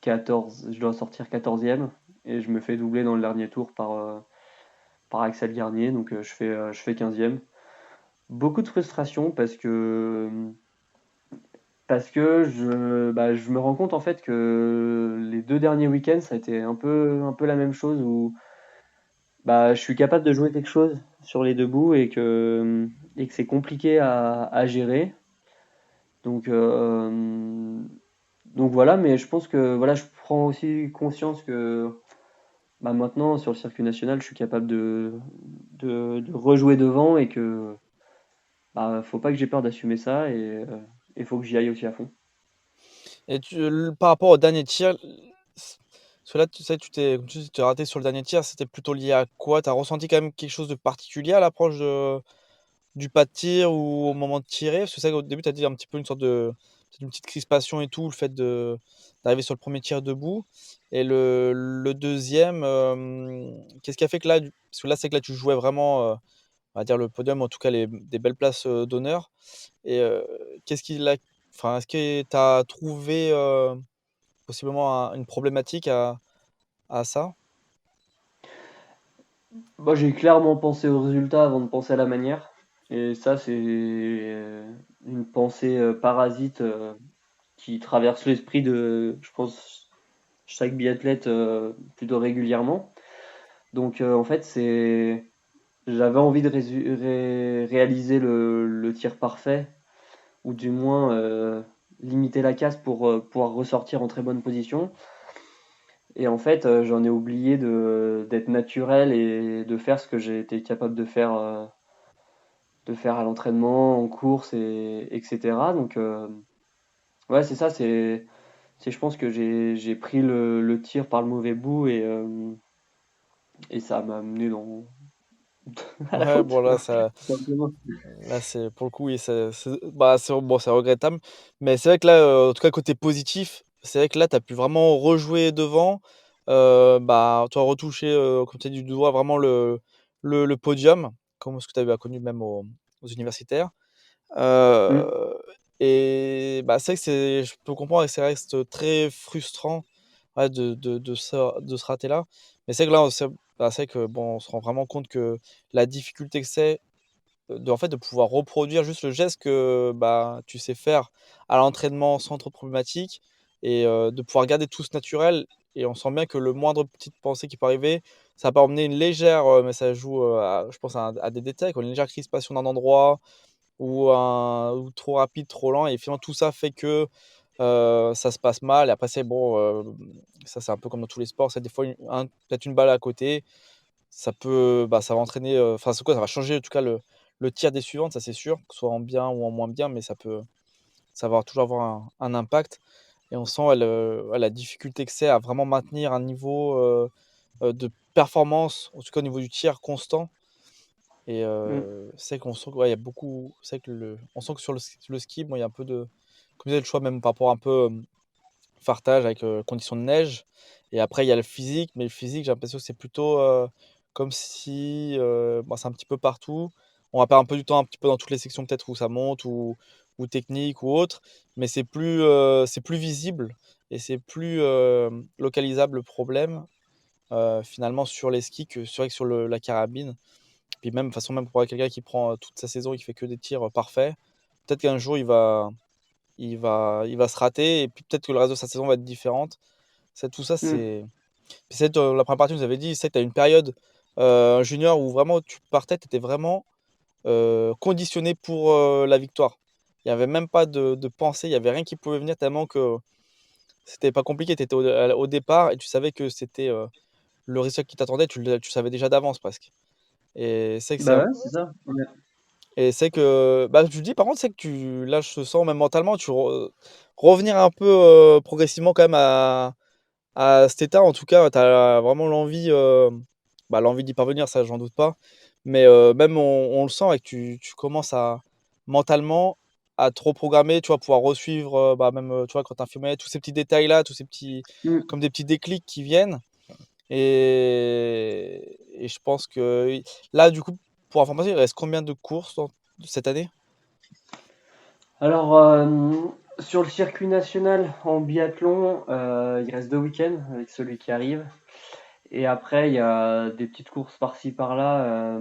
14. Je dois sortir 14e. Et je me fais doubler dans le dernier tour par Axel Garnier. Donc, je fais 15e. Beaucoup de frustration parce que je me rends compte en fait que les deux derniers week-ends, ça a été un peu la même chose où je suis capable de jouer quelque chose sur les deux bouts et que c'est compliqué à gérer. Donc, donc voilà, mais je pense que voilà, je prends aussi conscience que maintenant sur le circuit national, je suis capable de rejouer devant et que faut pas que j'ai peur d'assumer ça et il faut que j'y aille aussi à fond. Et par rapport au dernier tir, parce que là, tu sais, comme tu dis, tu t'es raté sur le dernier tir, c'était plutôt lié à quoi? Tu as ressenti quand même quelque chose de particulier à l'approche du pas de tir ou au moment de tirer? Parce que c'est vrai qu'au début, tu as dit un petit peu peut-être une petite crispation et tout, le fait d'arriver sur le premier tir debout. Et le deuxième, qu'est-ce qui a fait que là, parce que là, c'est que là, tu jouais vraiment, on va dire, le podium, en tout cas, des belles places d'honneur. Et qu'est-ce qui l'a. Enfin, est-ce que tu as trouvé possiblement une problématique à ça? Moi, j'ai clairement pensé au résultat avant de penser à la manière. Et ça, c'est une pensée parasite qui traverse l'esprit de, je pense, chaque biathlète plutôt régulièrement. Donc, en fait, j'avais envie de réaliser le tir parfait, ou du moins limiter la casse pour pouvoir ressortir en très bonne position. Et en fait, j'en ai oublié d'être naturel et de faire ce que j'ai été capable de faire à l'entraînement, en course, etc. Donc, ouais, c'est ça, je pense que j'ai pris le tir par le mauvais bout et ça m'a amené à la Ouais, faute, bon, là, ça. tout simplement. Là, c'est pour le coup, oui, bah, bon, c'est regrettable. Mais c'est vrai que là, en tout cas, côté positif, c'est vrai que là, tu as pu vraiment rejouer devant. Bah, tu as retouché, comme tu as dit, du doigt vraiment le podium, comme ce que tu avais connu même aux universitaires. Mm. Euh, et bah, c'est vrai que je peux comprendre que ça reste très frustrant, ouais, de se rater là. Mais c'est vrai que là, c'est vrai que bon, on se rend vraiment compte que la difficulté que c'est. en fait, de pouvoir reproduire juste le geste que bah, tu sais faire à l'entraînement sans trop de problématiques et de pouvoir garder tout ce naturel. Et on sent bien que le moindre petite pensée qui peut arriver, ça peut emmener une légère, mais ça joue, je pense à des détails, quoi, une légère crispation d'un endroit ou trop rapide, trop lent. Et finalement, tout ça fait que ça se passe mal. Et après, c'est bon, ça c'est un peu comme dans tous les sports, c'est des fois peut-être une balle à côté. Ça va entraîner, enfin, c'est quoi? Ça va changer en tout cas le tir des suivantes, ça c'est sûr, que ce soit en bien ou en moins bien, mais ça va toujours avoir un impact. Et on sent ouais, la difficulté que c'est à vraiment maintenir un niveau, de performance, en tout cas au niveau du tir constant. Et Mm. c'est qu'on sent que ouais, il y a beaucoup c'est que on sent que sur le ski, bon, il y a un peu de comme je disais, le choix même par rapport un peu, fartage avec, conditions de neige. Et après il y a le physique, mais le physique, j'ai l'impression que c'est plutôt, comme si, bah, c'est un petit peu partout. On va perdre un peu du temps un petit peu dans toutes les sections peut-être où ça monte ou technique ou autre, mais c'est plus visible et c'est plus, localisable le problème, finalement sur les skis que c'est vrai que sur la carabine. Puis même de toute façon, même pour quelqu'un qui prend, toute sa saison et qui fait que des tirs, parfaits, peut-être qu'un jour il va se rater et puis peut-être que le reste de sa saison va être différente. C'est tout ça, Mm. c'est puis c'est la première partie, vous avez dit, c'est que tu as une période, junior où vraiment tu partais, tu étais vraiment, conditionné pour, la victoire. Il y avait même pas de pensée, il y avait rien qui pouvait venir tellement que c'était pas compliqué. Tu étais au départ et tu savais que c'était, le résultat qui t'attendait, tu le savais déjà d'avance presque. Et c'est que c'est Bah un ouais, c'est ça. Ouais. et c'est que bah, je dis par contre, c'est que là, je te sens même mentalement, revenir un peu, progressivement quand même à cet état. En tout cas, tu as vraiment l'envie, bah, l'envie d'y parvenir, ça j'en doute pas. Mais même on le sent et que tu commences à mentalement à te reprogrammer, tu vois? Pouvoir resuivre, bah, même, tu vois? Quand tu filmé tous ces petits détails-là, tous ces petits Mm. comme des petits déclics qui viennent. Et je pense que là, du coup, pour information, il reste combien de courses cette année? Alors, sur le circuit national en biathlon, il reste 2 week-ends avec celui qui arrive. Et après, il y a des petites courses par-ci par-là.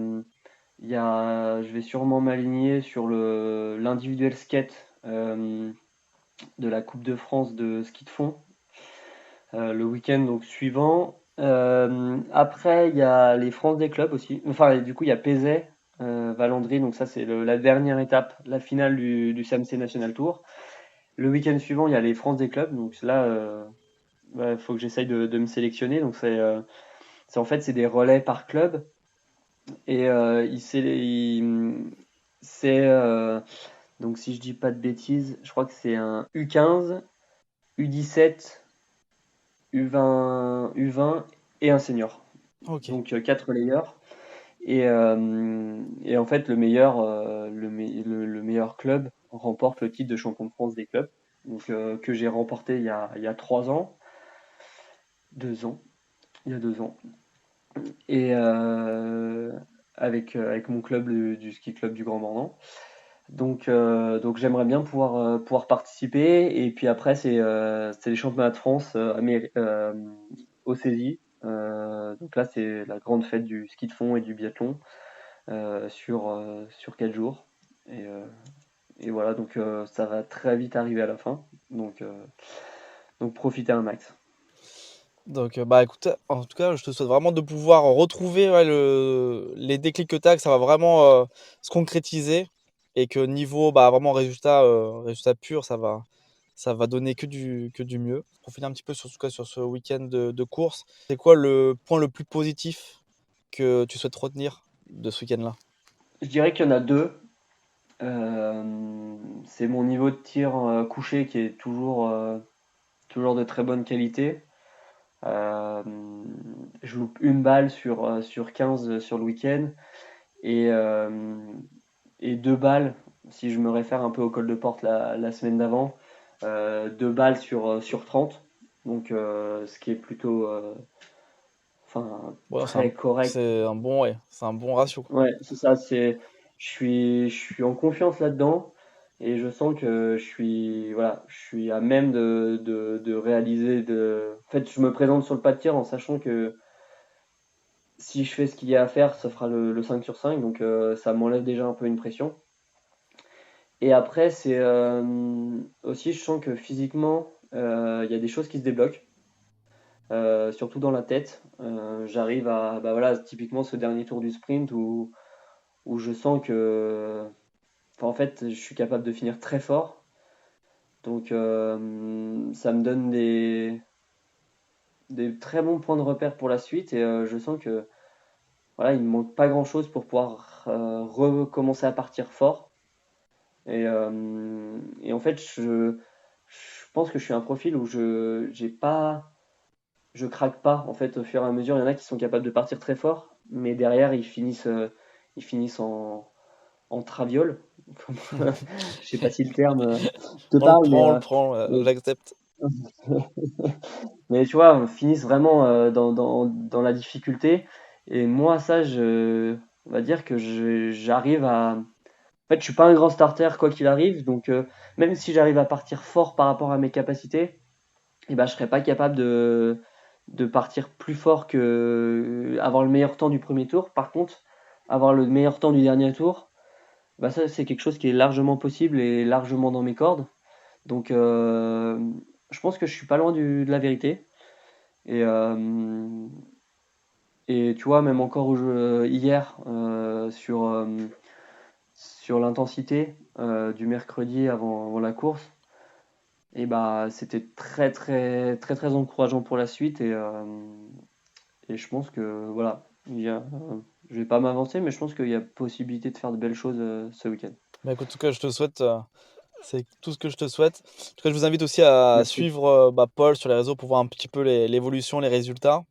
Je vais sûrement m'aligner sur l'individuel skate de la Coupe de France de ski de fond, le week-end donc suivant. Après, il y a les France des clubs aussi. Enfin, du coup, il y a Pézet, Valandry. Donc ça, c'est la dernière étape, la finale du CMC National Tour. Le week-end suivant, il y a les France des clubs. Donc là, il faut que j'essaye de me sélectionner. Donc en fait, c'est des relais par club. Et c'est donc si je dis pas de bêtises, je crois que c'est un U15, U17, U20 et un senior. OK. Donc 4 layers. Et en fait, le meilleur club remporte le titre de champion de France des clubs. Donc, que j'ai remporté il y a 3 ans, 2 ans, il y a 2 ans. Et avec mon club du ski club du Grand Mornan. Donc j'aimerais bien pouvoir participer. Et puis après, c'est les championnats de France au saisie. Donc là, c'est la grande fête du ski de fond et du biathlon sur 4 jours. Et, euh, et voilà, donc ça va très vite arriver à la fin. Donc profitez un max. Donc, bah, écoute, en tout cas, je te souhaite vraiment de pouvoir retrouver, ouais, les déclics que tu as, que ça va vraiment, se concrétiser et que niveau, bah, vraiment résultat pur, ça va donner que du mieux. Profiter un petit peu sur en tout cas sur ce week-end de course. C'est quoi le point le plus positif que tu souhaites retenir de ce week-end-là? Je dirais qu'il y en a deux. C'est mon niveau de tir couché qui est toujours de très bonne qualité. Euh, je loupe une balle sur 15 sur le week-end et, euh, et deux balles, si je me réfère un peu au col de porte la semaine d'avant, deux balles sur 30. Donc ce qui est plutôt enfin, Ouais, très correct. ouais, c'est un bon ratio, quoi. Ouais, c'est ça, je suis en confiance là-dedans et je sens que voilà, je suis à même de réaliser. En fait, je me présente sur le pas de tir en sachant que si je fais ce qu'il y a à faire, ça fera le 5 sur 5, donc ça m'enlève déjà un peu une pression. Et après, c'est aussi, je sens que physiquement, il y a des choses qui se débloquent, surtout dans la tête. J'arrive à, bah voilà, typiquement ce dernier tour du sprint où je sens que, enfin, en fait, je suis capable de finir très fort. Donc, ça me donne des très bons points de repère pour la suite et je sens que voilà, il me manque pas grand-chose pour pouvoir recommencer à partir fort. Et en fait, je pense que je suis un profil où je craque pas en fait au fur et à mesure. Il y en a qui sont capables de partir très fort, mais derrière ils finissent en traviole. Je sais pas si le terme te parle, On le prend, mais j'accepte. mais tu vois, on finisse vraiment dans la difficulté. Et moi, on va dire que j'arrive à. En fait, je suis pas un grand starter quoi qu'il arrive, donc même si j'arrive à partir fort par rapport à mes capacités, eh ben, je serais pas capable de partir plus fort que avoir le meilleur temps du premier tour. Par contre, avoir le meilleur temps du dernier tour, bah ça c'est quelque chose qui est largement possible et largement dans mes cordes. Donc je pense que je suis pas loin de la vérité. Et, euh, et tu vois, même encore hier, sur l'intensité du mercredi avant la course, et bah, c'était très, très, très, très encourageant pour la suite. Et je pense que, voilà, je vais pas m'avancer, mais je pense qu'il y a possibilité de faire de belles choses ce week-end. Bah, écoute, en tout cas, je te souhaite, c'est tout ce que je te souhaite. En tout cas, je vous invite aussi à Merci. suivre bah, Paul sur les réseaux pour voir un petit peu l'évolution, les résultats.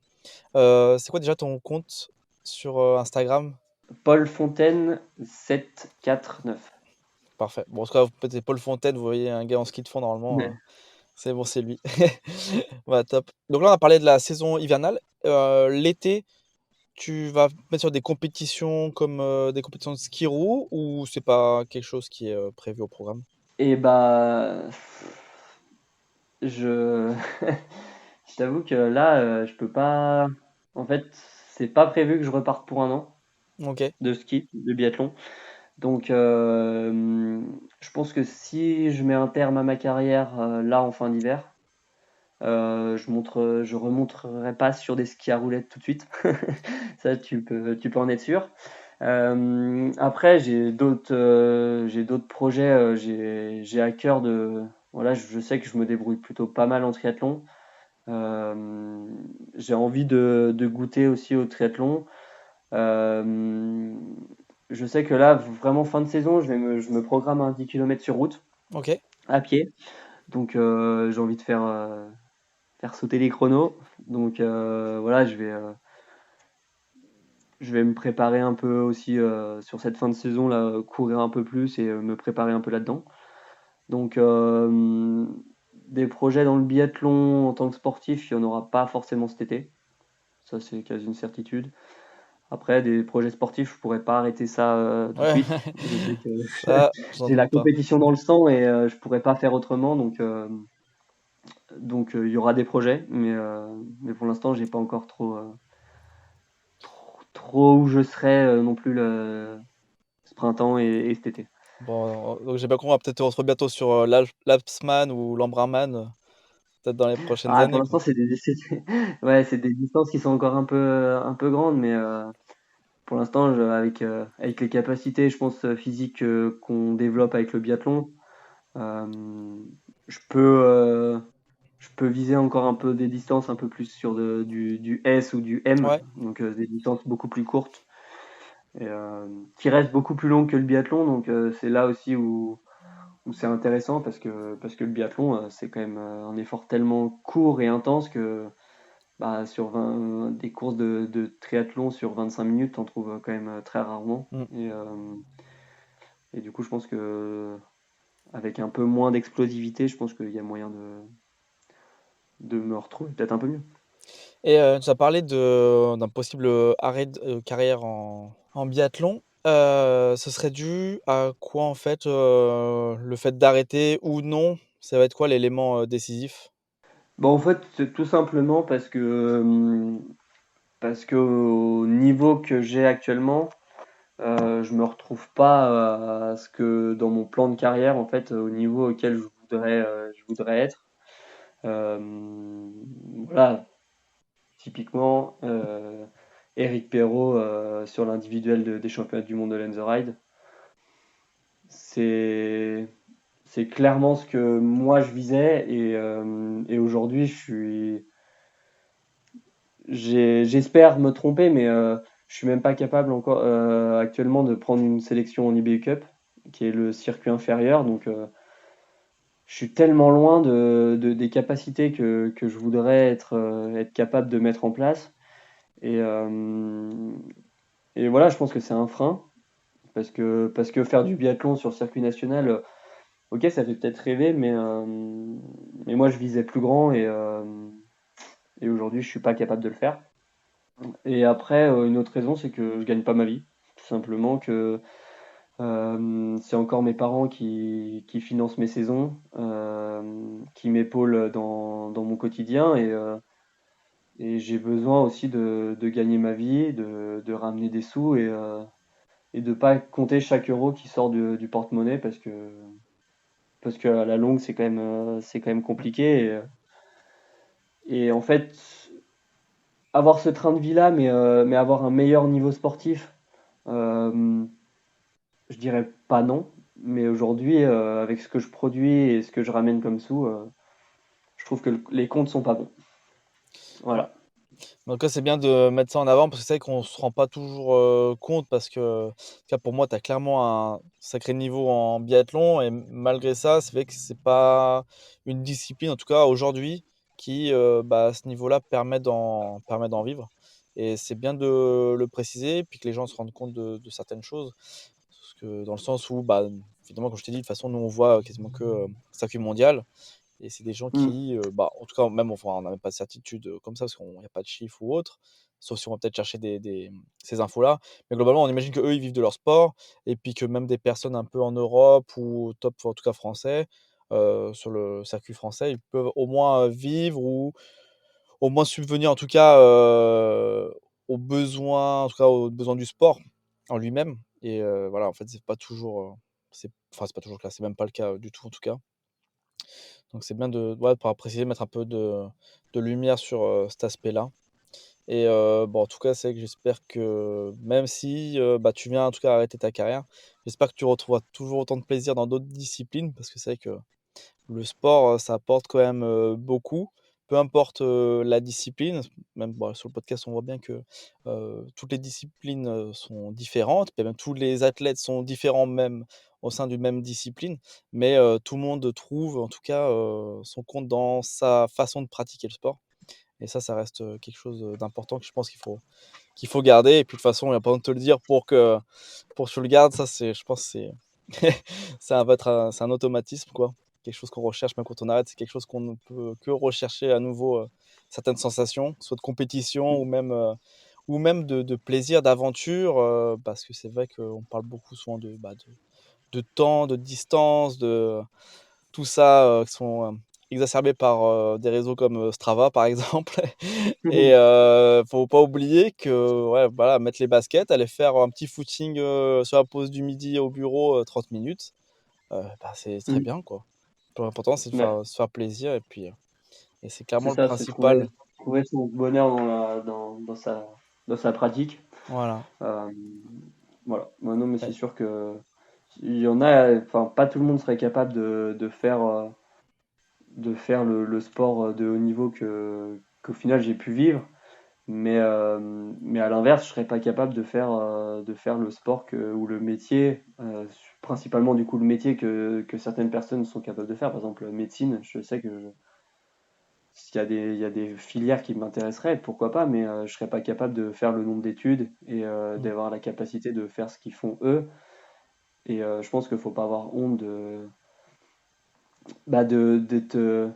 C'est quoi déjà ton compte sur Instagram? Paul Fontaine 749. Parfait. Bon, en tout cas, vous mettez Paul Fontaine, vous voyez un gars en ski de fond normalement. C'est bon, c'est lui. Voilà, top. Donc là, on a parlé de la saison hivernale. L'été, tu vas te mettre sur des compétitions comme des compétitions de ski roue ou c'est pas quelque chose qui est prévu au programme? Et bah, je, je t'avoue que là, je peux pas. En fait, c'est pas prévu que je reparte pour un an Ok. de ski, de biathlon. Donc, je pense que si je mets un terme à ma carrière là en fin d'hiver, je remonterai pas sur des skis à roulettes tout de suite. Ça, tu peux en être sûr. Après, j'ai d'autres projets. J'ai à cœur de. Voilà, je sais que je me débrouille plutôt pas mal en triathlon. Euh, j'ai envie de goûter aussi au triathlon. Euh, je sais que là, vraiment fin de saison, je me programme un 10 km sur route, Ok. à pied. Donc, j'ai envie de faire sauter les chronos. Donc, voilà, je vais me préparer un peu aussi sur cette fin de saison, là, courir un peu plus et me préparer un peu là-dedans. Donc, des projets dans le biathlon en tant que sportif, il n'y en aura pas forcément cet été. Ça, c'est quasi une certitude. Après, des projets sportifs, je pourrais pas arrêter ça tout de Ouais, suite. Je sais que ça, j'en j'ai la doute pas. compétition dans le sang et je pourrais pas faire autrement. Donc il y aura des projets, mais pour l'instant, j'ai pas encore trop où je serai non plus ce printemps et cet été. Bon, donc j'ai bien compris, on va peut-être te retrouver bientôt sur l'Alpsman ou l'Ambraman, peut-être dans les prochaines Ah, pour années, l'instant, quoi. ouais, c'est des distances qui sont encore un peu grandes, mais pour l'instant, avec les capacités, je pense, physiques qu'on développe avec le biathlon, euh, je peux, euh, je peux viser encore un peu des distances un peu plus sur du S ou du M, Ouais. donc des distances beaucoup plus courtes, et qui restent beaucoup plus longues que le biathlon, donc c'est là aussi où c'est intéressant parce que le biathlon, c'est quand même un effort tellement court et intense que bah, sur des courses de triathlon sur 25 minutes, t'en trouves quand même très rarement. Mm. Et du coup, je pense que avec un peu moins d'explosivité, je pense qu'il y a moyen de me retrouver peut-être un peu mieux. Et tu as parlé d'un possible arrêt de carrière en biathlon. Ce serait dû à quoi en fait le fait d'arrêter ou non? Ça va être quoi l'élément décisif? Bon, en fait, c'est tout simplement parce que parce que au niveau que j'ai actuellement, je me retrouve pas à ce que dans mon plan de carrière, en fait, au niveau auquel je voudrais être. Voilà, typiquement, Eric Perrault sur l'individuel des championnats du monde de Lenzerheide, c'est c'est clairement ce que moi je visais et aujourd'hui j'espère me tromper, mais je suis même pas capable encore actuellement de prendre une sélection en IBU Cup, qui est le circuit inférieur. Donc je suis tellement loin des capacités que je voudrais être capable de mettre en place. Et, euh, et voilà, je pense que c'est un frein, parce que faire du biathlon sur circuit national, ok, ça fait peut-être rêver, mais moi je visais plus grand et aujourd'hui je suis pas capable de le faire. Et après, une autre raison, c'est que je gagne pas ma vie. Tout simplement que c'est encore mes parents qui financent mes saisons, qui m'épaulent dans mon quotidien et j'ai besoin aussi de gagner ma vie, de ramener des sous et de pas compter chaque euro qui sort du porte-monnaie parce que à la longue c'est quand même compliqué et en fait avoir ce train de vie là mais avoir un meilleur niveau sportif, euh, je dirais pas non, mais aujourd'hui, avec ce que je produis et ce que je ramène comme sous, je trouve que les comptes sont pas bons. Ouais. Voilà. Donc là, c'est bien de mettre ça en avant parce que c'est vrai qu'on se rend pas toujours compte parce que, en tout cas pour moi, tu as clairement un sacré niveau en biathlon et malgré ça, c'est vrai que c'est pas une discipline, en tout cas aujourd'hui, qui à ce niveau-là permet d'en vivre. Et c'est bien de le préciser, puis que les gens se rendent compte de certaines choses. Parce que dans le sens où, évidemment, comme je t'ai dit, de toute façon, nous on voit quasiment que circuit mondial. Et c'est des gens Mm. qui, en tout cas, même, enfin, on n'a même pas de certitude comme ça, parce qu'il n'y a pas de chiffres ou autre, sauf si on va peut-être chercher ces infos-là. Mais globalement, on imagine qu'eux, ils vivent de leur sport, et puis que même des personnes un peu en Europe ou au top, en tout cas français, sur le circuit français, ils peuvent au moins vivre ou au moins subvenir, en tout cas, aux besoins, en tout cas, aux besoins du sport en lui-même. Et voilà, en fait, c'est pas toujours, enfin, c'est pas toujours le cas, c'est même pas le cas du tout, en tout cas. Donc c'est bien de ouais, pour préciser, mettre un peu de lumière sur, cet aspect-là et en tout cas, c'est vrai que j'espère que même si, tu viens en tout cas arrêter ta carrière, j'espère que tu retrouveras toujours autant de plaisir dans d'autres disciplines parce que c'est vrai que le sport, ça apporte quand même, beaucoup, peu importe, la discipline. Même, sur le podcast, on voit bien que, toutes les disciplines, sont différentes, puis même tous les athlètes sont différents même au sein d'une même discipline. Mais, tout le monde trouve en tout cas, son compte dans sa façon de pratiquer le sport et ça reste, quelque chose, d'important que je pense qu'il faut garder et puis de toute façon, il y a pas besoin de te le dire pour que tu le gardes. Ça, c'est je pense, c'est ça va être un c'est un automatisme, quoi. Quelque chose qu'on recherche même quand on arrête, c'est quelque chose qu'on ne peut que rechercher à nouveau, certaines sensations, soit de compétition ou même de plaisir, d'aventure, parce que c'est vrai qu'on parle beaucoup souvent de temps, de distance, de tout ça, qui sont, exacerbés par, des réseaux comme, Strava, par exemple et faut pas oublier que, ouais, voilà, mettre les baskets, aller faire un petit footing, sur la pause du midi au bureau, 30 minutes, c'est très Mm. bien, quoi. L'important, c'est de Ouais, se faire plaisir et puis, et c'est c'est clairement le ça, c'est principal. trouver son bonheur dans sa pratique. Voilà. Euh, voilà. Ouais, non, mais c'est Ouais. sûr que il y en a, enfin, pas tout le monde serait capable de faire le sport de haut niveau qu'au final j'ai pu vivre. Mais à l'inverse, je serais pas capable de faire le sport ou le métier, principalement du coup le métier que certaines personnes sont capables de faire. Par exemple, médecine, je sais que il y a des filières qui m'intéresseraient, pourquoi pas, mais je serais pas capable de faire le nombre d'études et Mmh. d'avoir la capacité de faire ce qu'ils font eux. Et je pense qu'il faut pas avoir honte d'être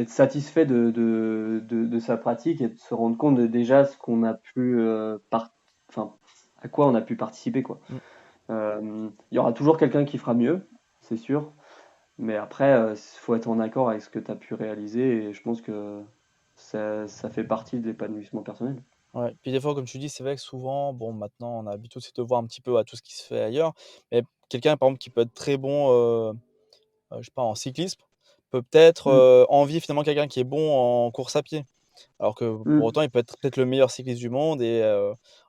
satisfait de sa pratique et de se rendre compte de déjà ce qu'on a pu enfin, à quoi on a pu participer quoi. Mmh. Il y aura toujours quelqu'un qui fera mieux, c'est sûr, mais après il faut être en accord avec ce que tu as pu réaliser et je pense que ça fait partie de l'épanouissement personnel. Ouais, puis des fois, comme tu dis, c'est vrai que souvent, bon, maintenant, on a l'habitude aussi de voir un petit peu à tout ce qui se fait ailleurs, mais quelqu'un, par exemple, qui peut être très bon, je sais pas, en cyclisme, peut peut-être, Mmh. envier finalement quelqu'un qui est bon en course à pied. Alors que pour Mmh. autant, il peut être peut-être le meilleur cycliste du monde et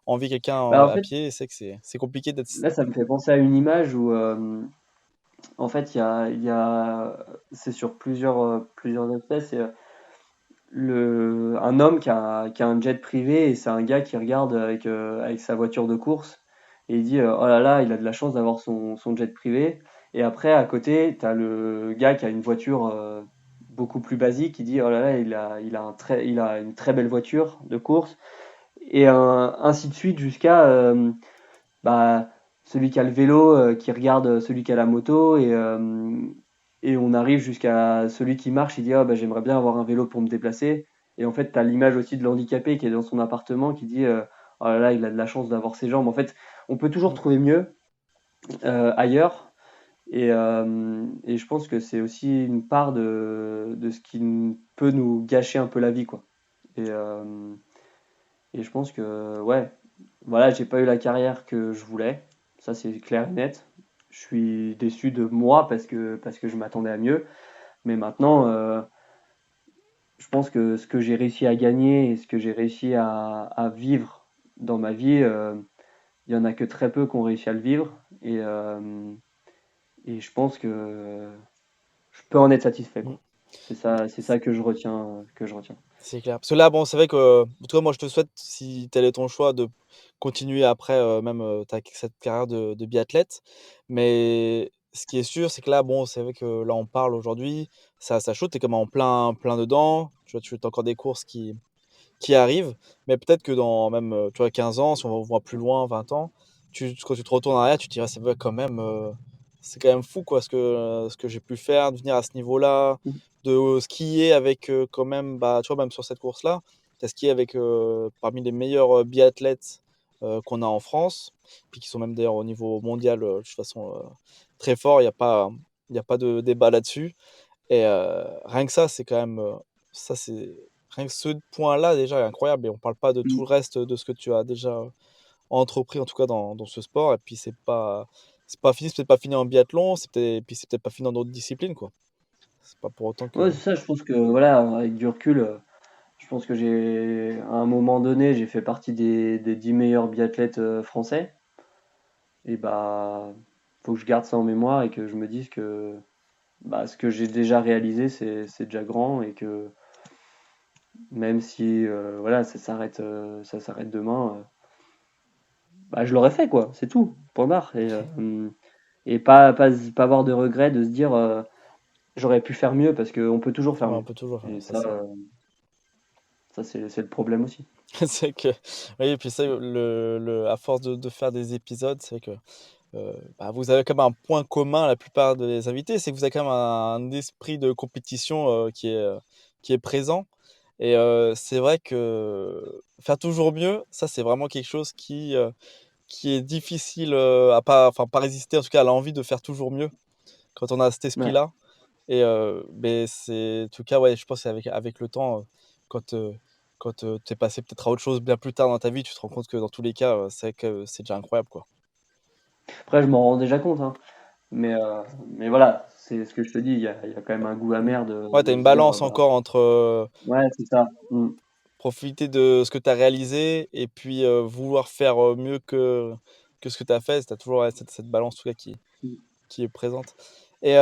envier quelqu'un Bah, en à fait, pied, c'est que c'est compliqué d'être là, ça me fait penser à une image où, en fait, c'est sur plusieurs aspects. C'est un homme qui a un jet privé et c'est un gars qui regarde avec sa voiture de course et il dit oh là là, il a de la chance d'avoir son jet privé. Et après, à côté, tu as le gars qui a une voiture beaucoup plus basique qui dit oh là là, il a une très belle voiture de course. Et ainsi de suite jusqu'à bah, celui qui a le vélo qui regarde celui qui a la moto et on arrive jusqu'à celui qui marche, il dit ah, bah, j'aimerais bien avoir un vélo pour me déplacer. Et en fait, tu as l'image aussi de l'handicapé qui est dans son appartement qui dit oh là là, il a de la chance d'avoir ses jambes. En fait, on peut toujours mmh, trouver mieux ailleurs. Et je pense que c'est aussi une part de ce qui peut nous gâcher un peu la vie, quoi. Et, euh, et je pense que, ouais, voilà, j'ai pas eu la carrière que je voulais. Ça, c'est clair et net. Je suis déçu de moi parce que je m'attendais à mieux. Mais maintenant, je pense que ce que j'ai réussi à gagner et ce que j'ai réussi à vivre dans ma vie, il y en a que très peu qui ont réussi à le vivre. Et je pense que je peux en être satisfait, mmh. quoi. C'est ça que je retiens. C'est clair. Parce que là, bon, c'est vrai que, en tout cas, moi, je te souhaite, si tel est ton choix, de continuer après, même, cette carrière de biathlète. Mais ce qui est sûr, c'est que là, bon, c'est vrai que là, on parle aujourd'hui, ça chaud, tu es comme en plein dedans. Tu vois, tu as encore des courses qui arrivent, mais peut-être que dans même, tu vois, 15 ans, si on voit plus loin, 20 ans, quand tu te retournes en arrière, tu te diras: «C'est vrai quand même, c'est quand même fou quoi ce que j'ai pu faire, de venir à ce niveau-là, Mmh. de skier avec, quand même, bah, tu vois, même sur cette course-là, tu as skié avec, parmi les meilleurs, biathlètes, qu'on a en France, puis qui sont même d'ailleurs au niveau mondial, de toute façon, très forts, il y a pas de débat là-dessus et rien que ça, c'est quand même, ça c'est rien que ce point-là déjà est incroyable et on parle pas de tout Mmh. le reste de ce que tu as déjà entrepris, en tout cas dans ce sport et puis c'est pas fini, c'est peut-être pas fini en biathlon, c'est peut-être pas fini dans d'autres disciplines, quoi. C'est pas pour autant que Ouais, c'est ça, je pense que voilà, avec du recul, je pense que à un moment donné, j'ai fait partie des 10 meilleurs biathlètes français. Et bah, faut que je garde ça en mémoire et que je me dise que bah, ce que j'ai déjà réalisé, c'est déjà grand et que même si voilà, ça s'arrête demain, bah, je l'aurais fait, quoi, c'est tout, point barre. Et pas avoir de regret de se dire j'aurais pu faire mieux parce qu'on peut toujours faire ouais, on mieux. peut toujours faire, Et ça ça, c'est c'est le problème aussi. c'est que oui et puis ça, à force de faire des épisodes, c'est vrai que, bah, vous avez quand même un point commun, la plupart des invités, c'est que vous avez quand même un esprit de compétition, qui est présent et c'est vrai que faire toujours mieux, ça, c'est vraiment quelque chose qui est difficile, à pas résister, en tout cas, à l'envie de faire toujours mieux quand on a cet Ouais. esprit-là et beh, c'est en tout cas, ouais, je pense qu'avec le temps, quand, heu tu es passé peut-être à autre chose bien plus tard dans ta vie, tu te rends compte que dans tous les cas, c'est vrai que c'est déjà incroyable, quoi. Après, je m'en rends déjà compte, hein. Mais voilà, c'est ce que je te dis, il y a quand même un goût amer Ouais, tu as de une se dire, balance bah, encore entre, ouais, c'est ça. Mmh. profiter de ce que tu as réalisé et puis, vouloir faire, mieux que ce que tu as fait. Tu as toujours, ouais, cette balance, en tout cas, Mmh. qui est présente et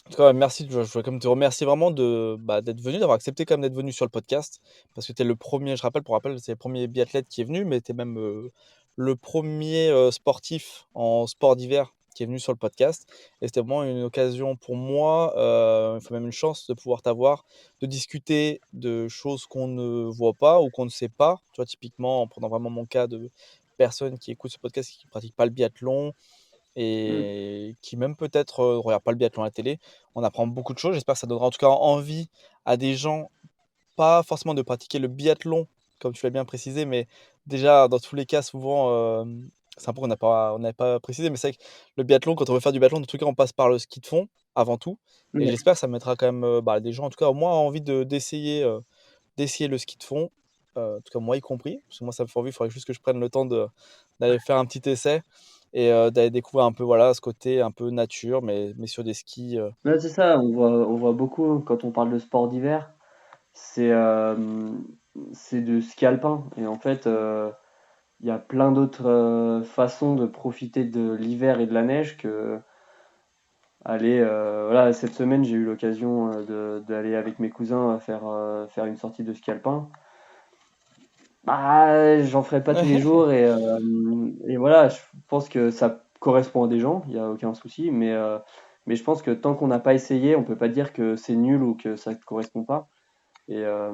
en tout cas, merci, je voudrais quand même te remercier vraiment d'être venu, d'avoir accepté quand même d'être venu sur le podcast. Parce que tu es le premier, je rappelle, pour rappel, c'est le premier biathlète qui est venu, mais tu es même, le premier sportif en sport d'hiver qui est venu sur le podcast et c'était vraiment une occasion pour moi, enfin même une chance de pouvoir t'avoir, de discuter de choses qu'on ne voit pas ou qu'on ne sait pas. Tu vois, typiquement, en prenant vraiment mon cas de personne qui écoute ce podcast et qui ne pratique pas le biathlon, Mmh. et qui même peut-être, regarde pas le biathlon à la télé. On apprend beaucoup de choses. J'espère que ça donnera en tout cas envie à des gens, pas forcément de pratiquer le biathlon, comme tu l'as bien précisé, mais déjà dans tous les cas souvent, c'est un point on n'avait pas précisé, mais c'est vrai que le biathlon, quand on veut faire du biathlon, dans tous les cas, on passe par le ski de fond avant tout et Ouais. j'espère que ça mettra quand même, bah, des gens en tout cas au moins envie d'essayer le ski de fond en tout cas moi y compris, parce que moi ça me fait envie, il faudrait juste que je prenne le temps d'aller faire un petit essai et d'aller découvrir un peu voilà, ce côté un peu nature, mais sur des skis. Ouais, c'est ça, on voit beaucoup quand on parle de sport d'hiver, c'est c'est de ski alpin. Et en fait, il y a plein d'autres façons de profiter de l'hiver et de la neige que aller. Voilà, cette semaine, j'ai eu l'occasion d'aller avec mes cousins faire une sortie de ski alpin. Bah, j'en ferai pas tous les jours et voilà, je pense que ça correspond à des gens, il n'y a aucun souci, mais je pense que tant qu'on n'a pas essayé, on peut pas dire que c'est nul ou que ça ne correspond pas. Et, euh,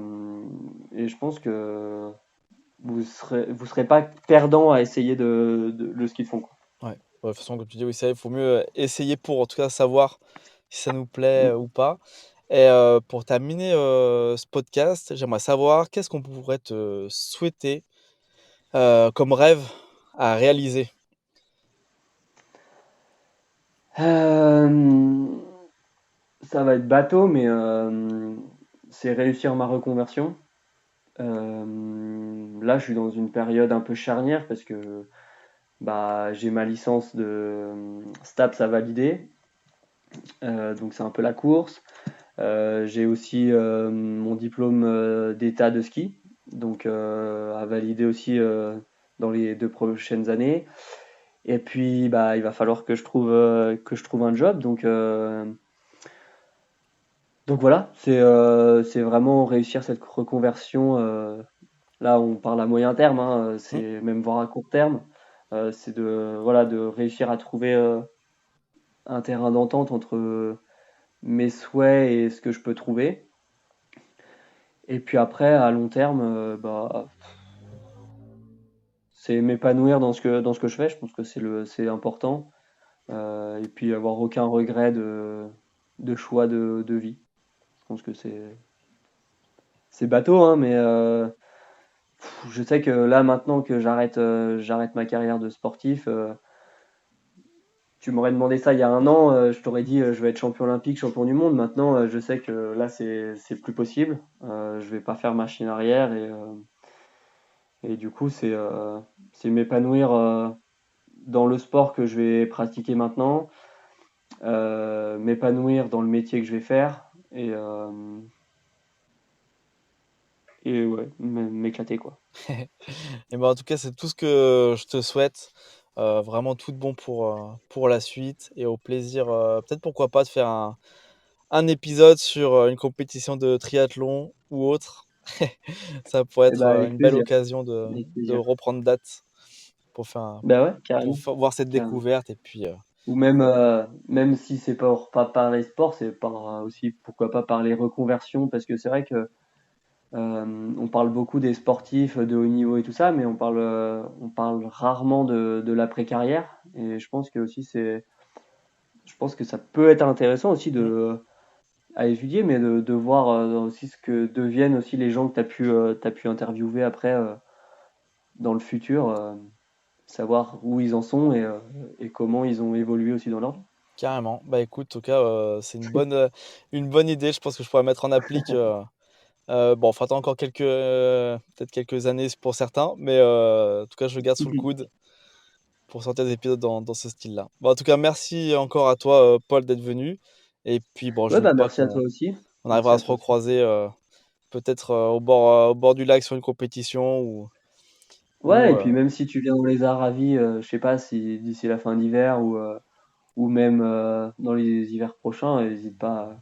et je pense que vous serez pas perdant à essayer le ski de fond, quoi. Ouais, de toute façon, comme tu dis, oui, c'est vrai, il faut mieux essayer pour en tout cas savoir si ça nous plaît Mm. ou pas. Et pour terminer ce podcast, j'aimerais savoir qu'est-ce qu'on pourrait te souhaiter comme rêve à réaliser. Euh, Ça va être bateau, mais c'est réussir ma reconversion. Là, je suis dans une période un peu charnière parce que bah, j'ai ma licence de STAPS à valider, donc c'est un peu la course. J'ai aussi mon diplôme d'état de ski, donc à valider aussi dans les 2 prochaines années. Et puis, bah, il va falloir que je trouve un job, donc voilà, c'est vraiment réussir cette reconversion. Là, on parle à moyen terme, hein, Hmm. c'est même voire à court terme. C'est de réussir à trouver un terrain d'entente entre mes souhaits et ce que je peux trouver. Et puis après, à long terme, bah, c'est m'épanouir dans ce que je fais. Je pense que c'est important. Et puis avoir aucun regret de choix de vie. Je pense que c'est bateau, hein, mais je sais que là, maintenant que j'arrête ma carrière de sportif, tu m'aurais demandé ça il y a un an, je t'aurais dit je vais être champion olympique, champion du monde. Maintenant, je sais que là, c'est plus possible. Je vais pas faire machine arrière et du coup, c'est m'épanouir dans le sport que je vais pratiquer maintenant, m'épanouir dans le métier que je vais faire et ouais, m'éclater quoi. Et ben, en tout cas, c'est tout ce que je te souhaite. Vraiment tout de bon pour la suite et au plaisir, peut-être pourquoi pas de faire un épisode sur une compétition de triathlon ou autre. Ça pourrait Et être bah avec une belle plaisir, occasion de, avec de plaisir. reprendre date pour faire un- Bah ouais, pour carrément, voir cette carrément. découverte et puis Ou même si c'est pas par les sports, c'est aussi pourquoi pas par les reconversions, parce que c'est vrai que on parle beaucoup des sportifs de haut niveau et tout ça, mais on parle rarement de l'après-carrière. Et je pense que ça peut être intéressant aussi hmm. à étudier, mais de voir aussi ce que deviennent aussi les gens que tu as pu interviewer après dans le futur, savoir où ils en sont et comment ils ont évolué aussi dans leur vie. Carrément. Bah écoute, en tout cas, c'est une bonne idée. Je pense que je pourrais mettre en applique. Bon, enfin, attends encore peut-être quelques années pour certains, mais en tout cas, je le garde sous le coude pour sortir des épisodes dans ce style-là. Bon, en tout cas, merci encore à toi, Paul, d'être venu. Et puis, bon, je Ouais, doute bah pas merci à toi qu'on aussi. on Merci arrivera à à se toi aussi. recroiser peut-être au bord du lac sur une compétition ou Ouais, et puis même si tu viens dans les Aravis, je sais pas si d'ici la fin d'hiver ou même dans les hivers prochains, n'hésite pas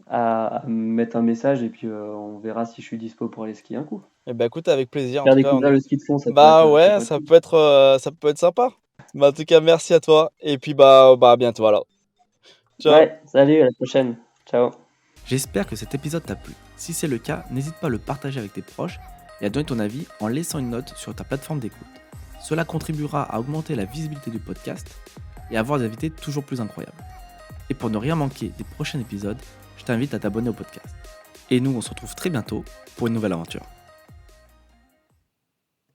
à me mettre un message et puis on verra si je suis dispo pour aller skier un coup. eh ben, écoute, avec plaisir. En Faire tout cas, découvrir le ski de fond, ça pourrait bah être, ça ouais, pourrait être cool. ça peut être sympa. Bah, en tout cas, merci à toi. Et puis, bah à bientôt alors. Ciao. Ouais, salut, à la prochaine. Ciao. J'espère que cet épisode t'a plu. Si c'est le cas, n'hésite pas à le partager avec tes proches et à donner ton avis en laissant une note sur ta plateforme d'écoute. Cela contribuera à augmenter la visibilité du podcast et à avoir des invités toujours plus incroyables. Et pour ne rien manquer des prochains épisodes, je t'invite à t'abonner au podcast. Et nous, on se retrouve très bientôt pour une nouvelle aventure.